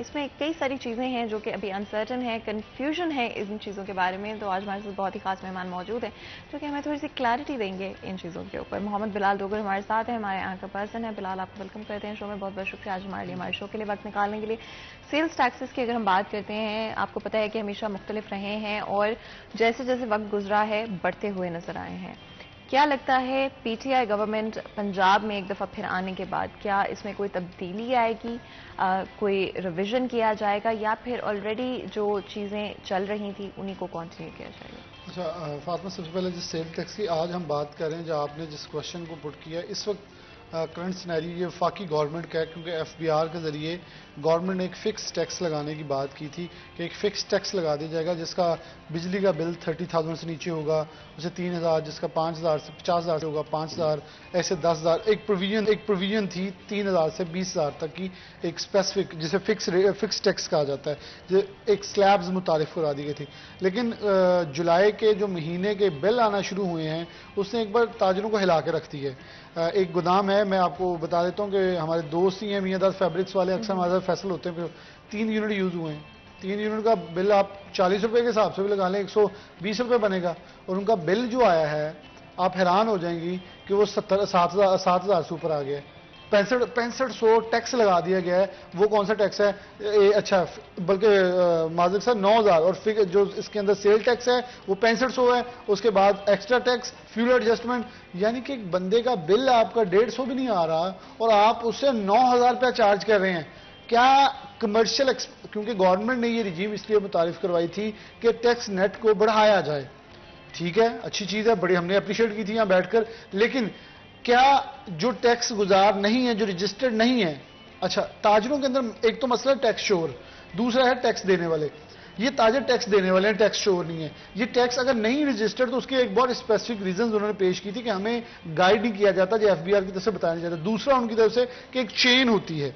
اس میں کئی ساری چیزیں ہیں جو کہ ابھی انسرٹن ہے, کنفیوژن ہے ان چیزوں کے بارے میں. تو آج ہمارے ساتھ بہت ہی خاص مہمان موجود ہیں جو کہ ہمیں تھوڑی سی کلیئرٹی دیں گے ان چیزوں کے اوپر. محمد بلال ڈوگر ہمارے ساتھ ہیں, ہمارے اینکر پرسن ہیں. بلال, آپ کو ویلکم کرتے ہیں شو میں. بہت بہت شکریہ آج ہمارے شو کے لیے وقت نکالنے کے لیے. سیلز ٹیکسز کی اگر ہم بات کرتے ہیں, آپ کو پتہ ہے کہ ہمیشہ مختلف رہے ہیں اور جیسے جیسے وقت گزرا ہے بڑھتے ہوئے نظر آئے ہیں. کیا لگتا ہے پی ٹی آئی گورنمنٹ پنجاب میں ایک دفعہ پھر آنے کے بعد کیا اس میں کوئی تبدیلی آئے گی, کوئی ریویژن کیا جائے گا, یا پھر آلریڈی جو چیزیں چل رہی تھیں انہی کو کنٹینیو کیا جائے گا؟ اچھا فاطمہ, سب سے پہلے جس سیل ٹیکس کی آج ہم بات کر رہے ہیں, جو آپ نے جس کوشچن کو پٹ کیا, اس وقت کرنٹ سینیریو یہ وفاقی گورنمنٹ کا ہے, کیونکہ ایف بی آر کے ذریعے گورنمنٹ نے ایک فکس ٹیکس لگانے کی بات کی تھی کہ ایک فکس ٹیکس لگا دیا جائے گا جس کا بجلی کا بل 30,000 سے نیچے ہوگا, اسے 3,000, جس کا 5,000 سے 50,000 سے ہوگا 5,000, ایسے 10,000. ایک پروویژن تھی 3,000 سے 20,000 تک کی, ایک اسپیسیفک جسے فکس ٹیکس کہا جاتا ہے, جو ایک سلیبز متعارف کرا دی گئی تھی. لیکن جولائی کے جو مہینے کے بل آنا شروع ہوئے ہیں اس نے ایک بار تاجروں کو ہلا کے رکھ دی ہے. ایک گودام ہے, میں آپ کو بتا دیتا ہوں کہ ہمارے دوست ہی ہیں میاں داد فیبرکس والے, اکثر ہمارے ساتھ فیصل ہوتے ہیں, پھر 3 یونٹ یوز ہوئے ہیں. 3 یونٹ کا بل آپ 40 روپے کے حساب سے بھی لگا لیں, 120 روپے بنے گا, اور ان کا بل جو آیا ہے آپ حیران ہو جائیں گی کہ وہ 7,000 سے اوپر آ گیا ہے. 6500 ٹیکس لگا دیا گیا ہے. وہ کون سا ٹیکس ہے؟ اچھا, بلکہ معذرت صاحب 9,000, اور جو اس کے اندر سیل ٹیکس ہے وہ 6500 ہے. اس کے بعد ایکسٹرا ٹیکس, فیول ایڈجسٹمنٹ, یعنی کہ ایک بندے کا بل آپ کا 150 بھی نہیں آ رہا اور آپ اس سے 9,000 روپیہ چارج کر رہے ہیں. کیا کمرشل, کیونکہ گورنمنٹ نے یہ رجیم اس لیے متعارف کروائی تھی کہ ٹیکس نیٹ کو بڑھایا جائے. ٹھیک ہے, اچھی چیز ہے, بڑی ہم نے اپریشیٹ کی تھی یہاں بیٹھ کر. لیکن کیا جو ٹیکس گزار نہیں ہے, جو رجسٹرڈ نہیں ہے, اچھا تاجروں کے اندر ایک تو مسئلہ ٹیکس شور, دوسرا ہے ٹیکس دینے والے. یہ تاجر ٹیکس دینے والے ہیں, ٹیکس شور نہیں ہے. یہ ٹیکس اگر نہیں رجسٹرڈ تو اس کے ایک بہت اسپیسیفک ریزنز انہوں نے پیش کی تھی کہ ہمیں گائیڈ نہیں کیا جاتا, جو ایف بی آر کی طرف سے بتایا نہیں جاتا. دوسرا ان کی طرف سے کہ ایک چین ہوتی ہے,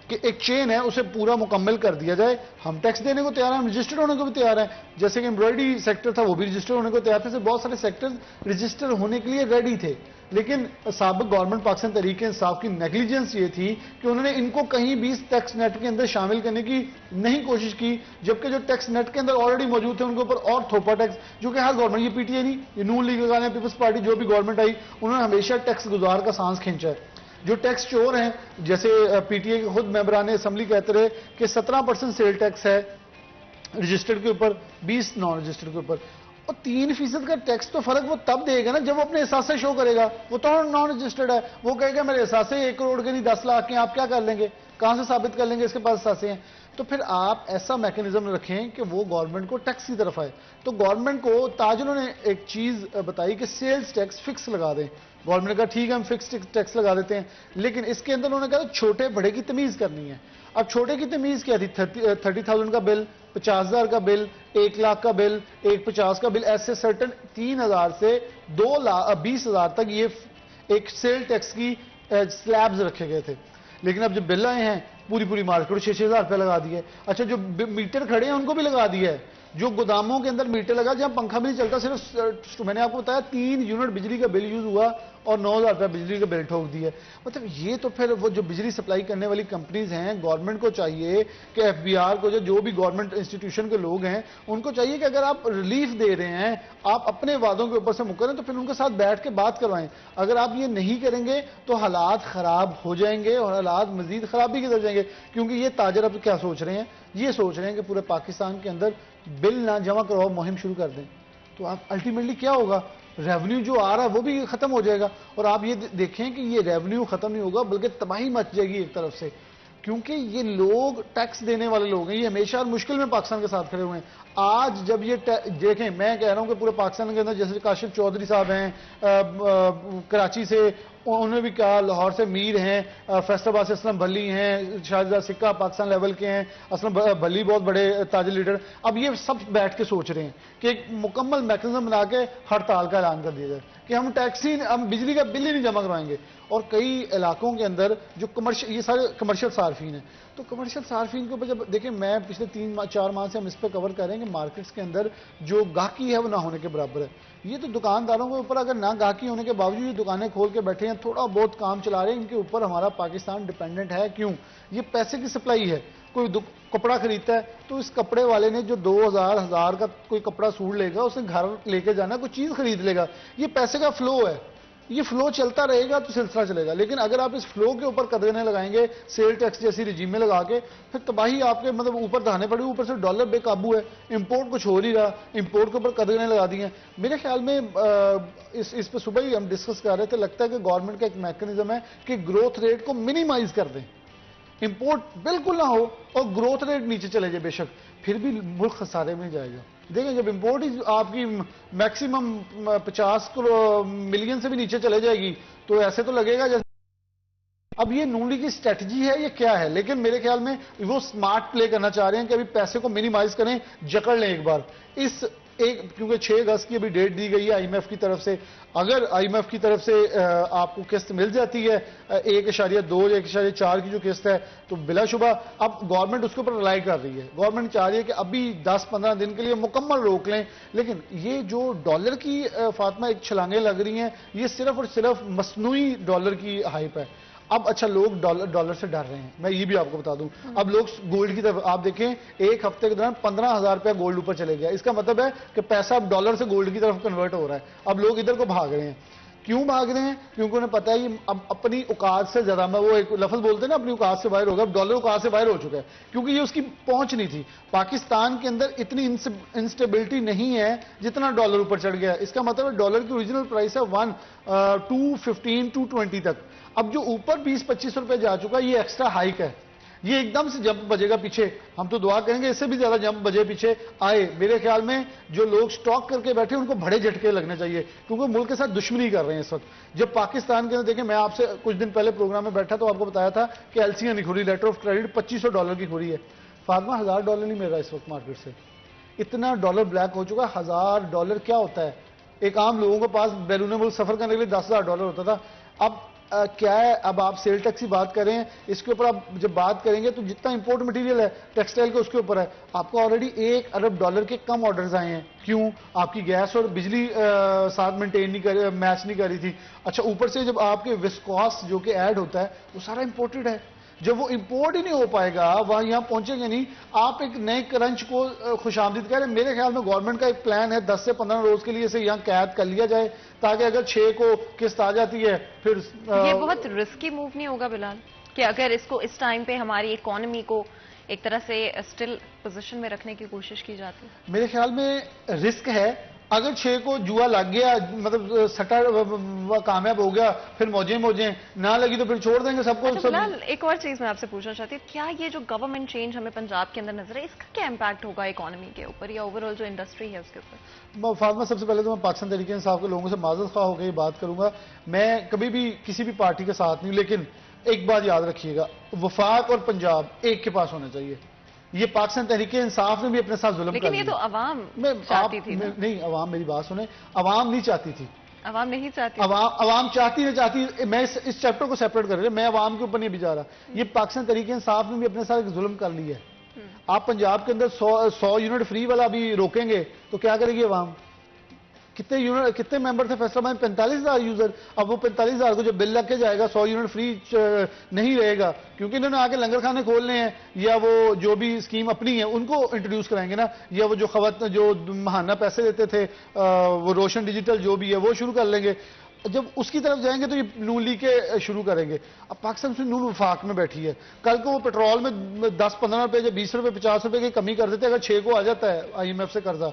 کہ ایک چین ہے, اسے پورا مکمل کر دیا جائے. ہم ٹیکس دینے کو تیار ہیں, ہم رجسٹر ہونے کو بھی تیار ہیں. جیسے کہ امبرائڈری سیکٹر تھا وہ بھی رجسٹر ہونے کو تیار تھے, بہت سارے سیکٹر رجسٹر ہونے کے لیے ریڈی تھے. لیکن سابق گورنمنٹ پاکستان تحریک انصاف کی نیگلیجنس یہ تھی کہ انہوں نے ان کو کہیں بھی ٹیکس نیٹ کے اندر شامل کرنے کی نہیں کوشش کی, جبکہ جو ٹیکس نیٹ کے اندر آلریڈی موجود تھے ان کے اوپر اور تھوپا ٹیکس, جو کہ ہر گورنمنٹ, یہ پی ٹی آئی نہیں, یہ نون لیگ لگانے, پیپلز پارٹی, جو بھی گورنمنٹ آئی انہوں نے ہمیشہ ٹیکس گزار کا سانس کھینچا ہے. جو ٹیکس چور ہیں, جیسے پی ٹی آئی کے خود ممبران اسمبلی کہتے رہے کہ 17% سیل ٹیکس ہے رجسٹرڈ کے اوپر, 20 نان رجسٹرڈ کے اوپر, اور 3% کا ٹیکس تو فرق وہ تب دے گا نا جب وہ اپنے اثاثے شو کرے گا. وہ تو نان رجسٹرڈ ہے, وہ کہے گا میرے اثاثے 1 کروڑ کے نہیں 10 لاکھ کے, آپ کیا کر لیں گے, کہاں سے ثابت کر لیں گے اس کے پاس اثاثے ہیں. تو پھر آپ ایسا میکنزم رکھیں کہ وہ گورنمنٹ کو ٹیکس کی طرف آئے. تو گورنمنٹ کو تاجروں نے ایک چیز بتائی کہ سیلز ٹیکس فکس لگا دیں. گورنمنٹ نے کہا ٹھیک ہے ہم فکس ٹیکس لگا دیتے ہیں, لیکن اس کے اندر انہوں نے کہا چھوٹے بڑے کی تمیز کرنی ہے. اب چھوٹے کی تمیز کیا تھی؟ 30,000 کا بل, 50,000 کا بل, 1 لاکھ کا بل, 150 کا بل, ایسے سرٹن 3,000 سے 20,000 تک یہ ایک سیل ٹیکس کی سلیبز رکھے گئے تھے. لیکن اب جو بل آئے ہیں پوری مارکیٹ 6,000 روپے لگا دیے. اچھا جو میٹر کھڑے ہیں ان کو بھی لگا دیا ہے, جو گوداموں کے اندر میٹر لگا جہاں پنکھا بھی نہیں چلتا, صرف میں نے آپ کو بتایا 3 یونٹ بجلی کا بل یوز ہوا اور 9,000 روپے بجلی کا بل ٹھوک دیا. مطلب یہ تو پھر وہ جو بجلی سپلائی کرنے والی کمپنیز ہیں, گورنمنٹ کو چاہیے کہ ایف بی آر کو, جو بھی گورنمنٹ انسٹیٹیوشن کے لوگ ہیں ان کو چاہیے کہ اگر آپ ریلیف دے رہے ہیں, آپ اپنے وعدوں کے اوپر سے مکریں تو پھر ان کے ساتھ بیٹھ کے بات کروائیں. اگر آپ یہ نہیں کریں گے تو حالات خراب ہو جائیں گے اور حالات مزید خرابی کی طرف جائیں گے. کیونکہ یہ تاجر اب کیا سوچ رہے ہیں, یہ سوچ رہے ہیں کہ پورے پاکستان کے اندر بل نہ جمع کرواؤ مہم شروع کر دیں. تو آپ الٹیمیٹلی کیا ہوگا, ریونیو جو آ رہا ہے وہ بھی ختم ہو جائے گا. اور آپ یہ دیکھیں کہ یہ ریونیو ختم نہیں ہوگا بلکہ تباہی مچ جائے گی ایک طرف سے, کیونکہ یہ لوگ ٹیکس دینے والے لوگ ہیں, یہ ہمیشہ اور مشکل میں پاکستان کے ساتھ کھڑے ہوئے ہیں. آج جب یہ دیکھیں, میں کہہ رہا ہوں کہ پورے پاکستان کے اندر جیسے کاشف چودھری صاحب ہیں کراچی سے, انہوں نے بھی کہا, لاہور سے میر ہیں, فیصل آباد سے اسلم بھلی ہیں, شاہزادہ سکہ پاکستان لیول کے ہیں, اسلم بھلی بہت بڑے تاجر لیڈر. اب یہ سب بیٹھ کے سوچ رہے ہیں کہ ایک مکمل میکنزم بنا کے ہڑتال کا اعلان کر دیا جائے کہ ہم بجلی کا بل ہی نہیں جمع کروائیں گے. اور کئی علاقوں کے اندر جو یہ سارے کمرشل صارفین ہیں, تو تو کمرشل صارفین کے اوپر جب دیکھیں میں پچھلے 3-4 ماہ سے ہم اس پہ کور کر رہے ہیں کہ مارکیٹس کے اندر جو گاہکی ہے وہ نہ ہونے کے برابر ہے. یہ تو دکانداروں کے اوپر اگر نہ گاہکی ہونے کے باوجود یہ دکانیں کھول کے بیٹھے ہیں, تھوڑا بہت کام چلا رہے ہیں, ان کے اوپر ہمارا پاکستان ڈیپینڈنٹ ہے. کیوں؟ یہ پیسے کی سپلائی ہے. کوئی کپڑا خریدتا ہے تو اس کپڑے والے نے جو 2000 کا کوئی کپڑا سوٹ لے گا, اسے گھر لے کے جانا, کوئی چیز خرید لے گا. یہ پیسے کا فلو ہے, یہ فلو چلتا رہے گا تو سلسلہ چلے گا. لیکن اگر آپ اس فلو کے اوپر قدریں لگائیں گے سیل ٹیکس جیسی رجیم میں لگا کے, پھر تباہی آپ کے مطلب اوپر دہانے پڑی. اوپر سے ڈالر بے قابو ہے, امپورٹ کچھ ہو نہیں رہا, امپورٹ کے اوپر قدریں لگا دی ہیں. میرے خیال میں اس پہ صبح ہی ہم ڈسکس کر رہے تھے, لگتا ہے کہ گورنمنٹ کا ایک میکنزم ہے کہ گروتھ ریٹ کو منیمائز کر دیں, امپورٹ بالکل نہ ہو اور گروتھ ریٹ نیچے چلے جائے. بے شک پھر بھی ملک خسارے میں جائے گا. دیکھیں جب امپورٹ آپ کی میکسیمم 50 ملین سے بھی نیچے چلے جائے گی تو ایسے تو لگے گا جیسے اب یہ نون لیگ کی اسٹریٹجی ہے, یہ کیا ہے. لیکن میرے خیال میں وہ سمارٹ پلے کرنا چاہ رہے ہیں کہ ابھی پیسے کو منیمائز کریں, جکڑ لیں ایک بار. کیونکہ 6 اگست کی ابھی ڈیٹ دی گئی ہے آئی ایم ایف کی طرف سے. اگر آئی ایم ایف کی طرف سے آپ کو قسط مل جاتی ہے 1.2 یا 1.4 کی جو قسط ہے تو بلا شبہ اب گورنمنٹ اس کے اوپر رلائی کر رہی ہے. گورنمنٹ چاہ رہی ہے کہ ابھی 10-15 دن کے لیے مکمل روک لیں. لیکن یہ جو ڈالر کی فاطمہ ایک چھلانگیں لگ رہی ہیں, یہ صرف اور صرف مصنوعی ڈالر کی ہائپ ہے. اب اچھا لوگ ڈالر سے ڈر رہے ہیں, میں یہ بھی آپ کو بتا دوں. اب لوگ گولڈ کی طرف آپ دیکھیں, ایک ہفتے کے دوران 15,000 روپیہ گولڈ اوپر چلے گیا. اس کا مطلب ہے کہ پیسہ اب ڈالر سے گولڈ کی طرف کنورٹ ہو رہا ہے. اب لوگ ادھر کو بھاگ رہے ہیں. کیوں بھاگ رہے ہیں؟ کیونکہ انہیں پتا ہے یہ اب اپنی اوقات سے زیادہ, میں وہ ایک لفظ بولتے ہیں نا اپنی اوقات سے باہر ہوگا. اب ڈالر اوقات سے باہر ہو چکا ہے کیونکہ یہ اس کی پہنچ نہیں تھی. پاکستان کے اندر اتنی انسٹیبلٹی نہیں ہے جتنا ڈالر اوپر چڑھ گیا. اس کا مطلب ہے ڈالر کی اوریجنل پرائس ہے 215 220 تک. اب جو اوپر 20-25 روپے جا چکا یہ ایکسٹرا ہائیک ہے. یہ ایک دم سے جمپ بجے گا پیچھے. ہم تو دعا کریں گے اس سے بھی زیادہ جمپ بجے پیچھے آئے. میرے خیال میں جو لوگ سٹاک کر کے بیٹھے ان کو بڑے جھٹکے لگنے چاہیے کیونکہ ملک کے ساتھ دشمنی کر رہے ہیں اس وقت. جب پاکستان کے اندر دیکھیں, میں آپ سے کچھ دن پہلے پروگرام میں بیٹھا تو آپ کو بتایا تھا کہ ایلسیاں نہیں کھوری, لیٹر آف کریڈٹ $2500 کی کھوری ہے. فاطمہ $1000 نہیں مل رہا اس وقت مارکیٹ سے. اتنا ڈالر بلیک ہو چکا. $1000 کیا ہوتا ہے؟ ایک عام لوگوں کے پاس بیرون ملک سفر کرنے کے لیے $10,000 ہوتا تھا. اب کیا ہے, اب آپ سیل ٹیکس کی بات کریں, اس کے اوپر آپ جب بات کریں گے تو جتنا امپورٹ مٹیریل ہے ٹیکسٹائل کا اس کے اوپر ہے. آپ کو آلریڈی $1 ارب کے کم آرڈرز آئے ہیں. کیوں؟ آپ کی گیس اور بجلی ساتھ مینٹین نہیں کر میچ نہیں کر رہی تھی. اچھا اوپر سے جب آپ کے وسکوس جو کہ ایڈ ہوتا ہے وہ سارا امپورٹڈ ہے. جب وہ امپورٹ ہی نہیں ہو پائے گا, وہاں یہاں پہنچیں گے نہیں, آپ ایک نئے کرنچ کو خوش آمدید کہہ رہے ہیں. میرے خیال میں گورنمنٹ کا ایک پلان ہے 10 سے 15 روز کے لیے اسے یہاں قید کر لیا جائے تاکہ اگر 6 کو قسط آ جاتی ہے پھر یہ بہت رسکی موو نہیں ہوگا بلال کہ اگر اس کو اس ٹائم پہ ہماری اکانومی کو ایک طرح سے اسٹل پوزیشن میں رکھنے کی کوشش کی جاتی ہے؟ میرے خیال میں رسک ہے. اگر 6 کو جوا لگ گیا, مطلب سٹا کامیاب ہو گیا, پھر موجیں نہ لگی تو پھر چھوڑ دیں گے سب کو. بلال ایک اور چیز میں آپ سے پوچھنا چاہتی ہوں, کیا یہ جو گورنمنٹ چینج ہمیں پنجاب کے اندر نظر ہے اس کا کیا امپیکٹ ہوگا اکانومی کے اوپر یا اوور آل جو انڈسٹری ہے اس کے اوپر؟ فاطمہ سب سے پہلے تو میں پاکستان تحریک انصاف کے لوگوں سے معذرت خواہ ہو کے یہ بات کروں گا. میں کبھی بھی کسی بھی پارٹی کے ساتھ نہیں, لیکن ایک بات یاد رکھیے گا, وفاق اور پنجاب ایک کے پاس ہونا چاہیے. یہ پاکستان تحریک انصاف نے بھی اپنے ساتھ ظلم کر لیکن یہ تو عوام چاہتی تھی. نہیں, عوام میری بات سنیں, عوام نہیں چاہتی تھی. عوام نہیں چاہتی, عوام چاہتی نہیں چاہتی. میں اس چیپٹر کو سیپریٹ کر رہا ہوں, میں عوام کے اوپر نہیں بھی جا رہا. یہ پاکستان تحریک انصاف نے بھی اپنے ساتھ ظلم کر لیا ہے. آپ پنجاب کے اندر 100 یونٹ فری والا بھی روکیں گے تو کیا کرے گی عوام؟ کتنے ممبر تھے فیصلہ باد میں؟ 45,000 یوزر. اب وہ 45,000 کو جب بل لگ کے جائے گا 100 یونٹ فری نہیں رہے گا کیونکہ انہوں نے آ کے لنگر خانے کھولنے ہیں یا وہ جو بھی اسکیم اپنی ہے ان کو انٹروڈیوس کرائیں گے نا, یا وہ جو خواتین جو ماہانہ پیسے دیتے تھے وہ روشن ڈیجیٹل جو بھی ہے وہ شروع کر لیں گے. جب اس کی طرف جائیں گے تو یہ نون لیگ کے شروع کریں گے. اب پاکستان سے نون وفاق میں بیٹھی ہے. کل کو وہ پیٹرول میں 10-15 روپے یا 20 روپے 50 روپے کی کمی کر دیتے اگر 6 کو آ جاتا ہے آئی ایم ایف سے قرضہ.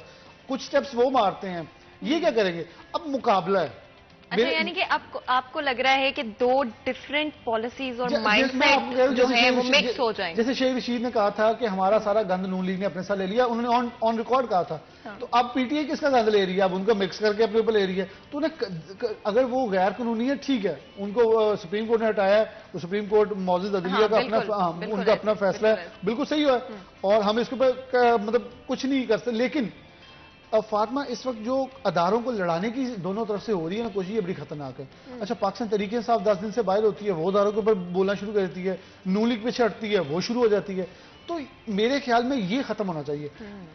کچھ سٹیپس وہ مارتے ہیں, یہ کیا کریں گے؟ اب مقابلہ ہے. اچھا یعنی کہ آپ کو لگ رہا ہے کہ 2 ڈیفرنٹ پالیسیز اور مائنڈ سیٹ جو ہیں وہ مکس ہو جائیں گے. جیسے شیخ رشید نے کہا تھا کہ ہمارا سارا گند نون لیگ نے اپنے ساتھ لے لیا, انہوں نے آن ریکارڈ کہا تھا. تو اب پی ٹی آئی کس کا گند لے رہی ہے؟ اب ان کا مکس کر کے اپنے اوپر لے رہی ہے. تو اگر وہ غیر قانونی ہے ٹھیک ہے, ان کو سپریم کورٹ نے ہٹایا ہے تو سپریم کورٹ معزز عدلیہ کا ان کا اپنا فیصلہ ہے, بالکل صحیح ہوا ہے اور ہم اس کے اوپر مطلب کچھ نہیں کر سکتے. لیکن فاطمہ اس وقت جو اداروں کو لڑانے کی دونوں طرف سے ہو رہی ہے نا کوشش، یہ بڑی خطرناک ہے. اچھا پاکستان تحریک انصاف 10 دن سے باہر ہوتی ہے، وہ اداروں کے اوپر بولنا شروع کر دیتی ہے، نون لیگ پیچھے ہٹتی ہے، وہ شروع ہو جاتی ہے. تو میرے خیال میں یہ ختم ہونا چاہیے.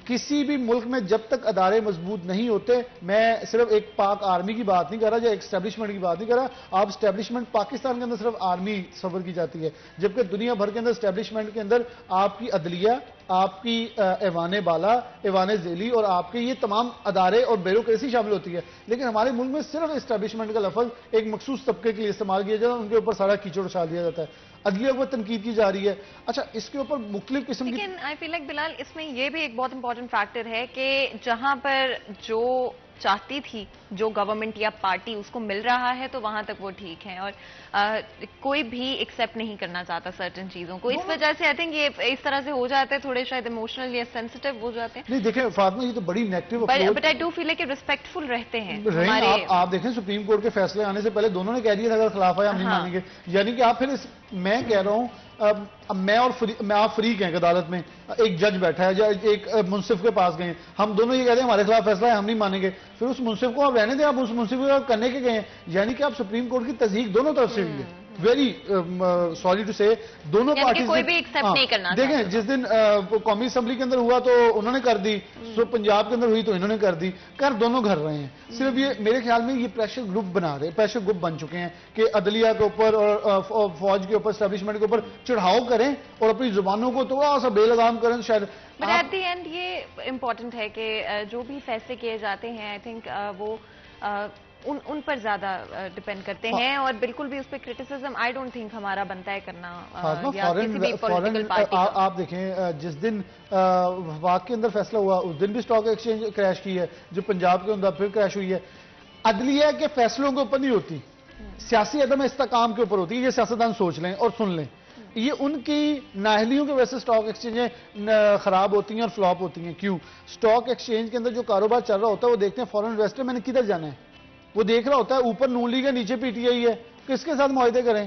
کسی بھی ملک میں جب تک ادارے مضبوط نہیں ہوتے، میں صرف ایک پاک آرمی کی بات نہیں کر رہا یا ایک اسٹیبلشمنٹ کی بات نہیں کر رہا. آپ اسٹیبلشمنٹ پاکستان کے اندر صرف آرمی تصور کی جاتی ہے، جبکہ دنیا بھر کے اندر اسٹیبلشمنٹ کے اندر آپ کی عدلیہ، آپ کی ایوان بالا، ایوان ذیلی اور آپ کے یہ تمام ادارے اور بیوروکریسی شامل ہوتی ہے. لیکن ہمارے ملک میں صرف اسٹیبلشمنٹ کا لفظ ایک مخصوص طبقے کے لیے استعمال کیا جاتا ہے، ان کے اوپر سارا کیچڑ اچھال دیا جاتا ہے، عدلیہ کو تنقید کی جا رہی ہے. اچھا اس کے اوپر مختلف قسم کی، لیکن آئی فیل لائک بلال اس میں یہ بھی ایک بہت امپورٹنٹ فیکٹر ہے کہ جہاں پر جو چاہتی تھی جو گورنمنٹ یا پارٹی اس کو مل رہا ہے تو وہاں تک وہ ٹھیک ہے، اور کوئی بھی ایکسیپٹ نہیں کرنا چاہتا سرٹن چیزوں کو. اس وجہ سے آئی تھنک یہ اس طرح سے ہو جاتے ہیں، تھوڑے شاید ایموشنل یا سینسٹیو ہو جاتے ہیں. نہیں دیکھیں فاطمہ یہ تو بڑی negative but I do feel like کہ ریسپیکٹفل رہتے ہیں ہمارے. آپ دیکھیں سپریم کورٹ کے فیصلے آنے سے پہلے دونوں نے کہہ دیا تھا اگر خلاف ہے ہم نہیں مانیں گے. یعنی کہ آپ پھر میں کہہ رہا ہوں میں آپ فریق ہیں عدالت میں، ایک جج بیٹھا ہے یا ایک منصف کے پاس گئے، ہم دونوں یہ کہتے ہیں ہمارے خلاف فیصلہ ہے ہم نہیں مانیں گے، پھر اس منصف کو آپ رہنے دیں، آپ اس منصف کو کرنے کے گئے ہیں. یعنی کہ آپ سپریم کورٹ کی تصدیق دونوں طرف سے ہوئی ہے. ویری سوری ٹو سے دونوں پارٹیز کوئی بھی ایکسیپٹ نہیں کرنا. دیکھیں جس دن قومی اسمبلی کے اندر ہوا تو انہوں نے کر دی، پنجاب کے اندر ہوئی تو انہوں نے کر دی، کر دونوں گھر رہے ہیں. صرف یہ میرے خیال میں یہ پریشر گروپ بنا رہے، پریشر گروپ بن چکے ہیں کہ عدلیہ کے اوپر اور فوج کے اوپر اسٹیبلشمنٹ کے اوپر چڑھاؤ کریں اور اپنی زبانوں کو تھوڑا سا بے لگام کریں. شاید بٹ ایٹ دی اینڈ یہ امپورٹنٹ ہے کہ جو بھی فیصلے کیے جاتے ہیں آئی تھنک وہ ان پر زیادہ ڈپینڈ کرتے ہیں، اور بالکل بھی اس پہ کرٹیسزم آئی ڈونٹ تھنک ہمارا بنتا ہے کرنا یا کسی بھی پولیٹیکل پارٹی کا. آپ دیکھیں جس دن وفاق کے اندر فیصلہ ہوا اس دن بھی اسٹاک ایکسچینج کریش کی ہے، جو پنجاب کے اندر پھر کریش ہوئی ہے. عدلیہ کے فیصلوں کے اوپر نہیں ہوتی، سیاسی عدم استحکام کے اوپر ہوتی ہے. یہ سیاستدان سوچ لیں اور سن لیں، یہ ان کی نااہلیوں کی وجہ سے اسٹاک ایکسچینجیں خراب ہوتی ہیں اور فلاپ ہوتی ہیں. کیوں؟ اسٹاک ایکسچینج کے اندر جو کاروبار چل رہا ہوتا ہے وہ دیکھتے ہیں فورن انویسٹر میں نے کدھر جانا ہے، وہ دیکھ رہا ہوتا ہے اوپر نون لیگ ہے نیچے پی ٹی آئی ہے، کس کے ساتھ معاہدے کریں.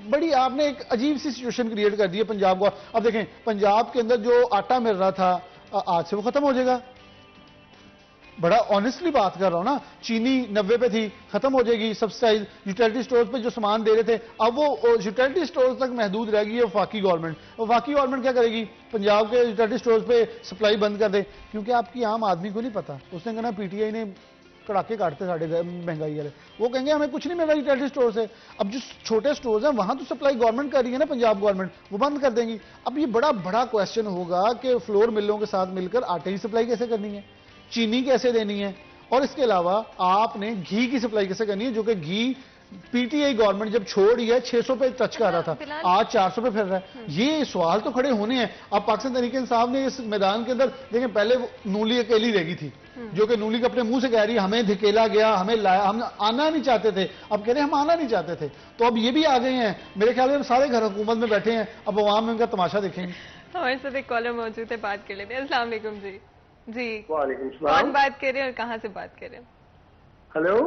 بڑی آپ نے ایک عجیب سی سچویشن کریٹ کر دی ہے پنجاب کو. اب دیکھیں پنجاب کے اندر جو آٹا مل رہا تھا آج سے وہ ختم ہو جائے گا. بڑا آنیسٹلی بات کر رہا ہوں نا، چینی 90 پہ تھی ختم ہو جائے گی سبسائز. یوٹیلٹی سٹورز پہ جو سامان دے رہے تھے اب وہ یوٹیلٹی سٹورز تک محدود رہ گئی ہے. وفاقی گورنمنٹ کیا کرے گی؟ پنجاب کے یوٹیلٹی سٹورز پہ سپلائی بند کر دے، کیونکہ آپ کی عام آدمی کو نہیں پتا. اس نے کہنا پی ٹی آئی نے کڑاکے کاٹتے ساڑھے مہنگائی والے، وہ کہیں گے ہمیں کچھ نہیں مل رہا یوٹیلٹی سٹور سے. اب جو چھوٹے سٹورز ہیں وہاں تو سپلائی گورنمنٹ کر رہی ہے نا، پنجاب گورنمنٹ، وہ بند کر دیں گی. اب یہ بڑا کویسچن ہوگا کہ فلور ملوں کے ساتھ مل کر آٹے کی سپلائی کیسے کرنی ہے، چینی کیسے دینی ہے، اور اس کے علاوہ آپ نے گھی کی سپلائی کیسے کرنی ہے، جو کہ گھی پی ٹی آئی گورنمنٹ جب چھوڑ ہے 600 پہ ٹچ کر رہا تھا، آج 400 پہ پھر رہا ہے. یہ سوال تو کھڑے ہونے ہیں. اب پاکستان تحریک انصاف نے اس میدان کے اندر دیکھیں پہلے نون لیگ اکیلی رہ گئی تھی، جو کہ نون لیگ اپنے منہ سے کہہ رہی ہے ہمیں دھکیلا گیا، ہمیں لایا، ہم آنا نہیں چاہتے تھے. اب کہہ رہے ہیں ہم آنا نہیں چاہتے تھے، تو اب یہ بھی آ گئے ہیں. میرے خیال میں سارے گھر حکومت میں بیٹھے ہیں، اب عوام میں ان کا تماشا دیکھیں گے. ہمارے ساتھ ایک کالر موجود ہے، بات کر لیتے ہیں. السلام علیکم. جی وعلیکم السلام. کون بات کر رہے ہیں اور کہاں سے بات کر رہے ہیں؟ ہلو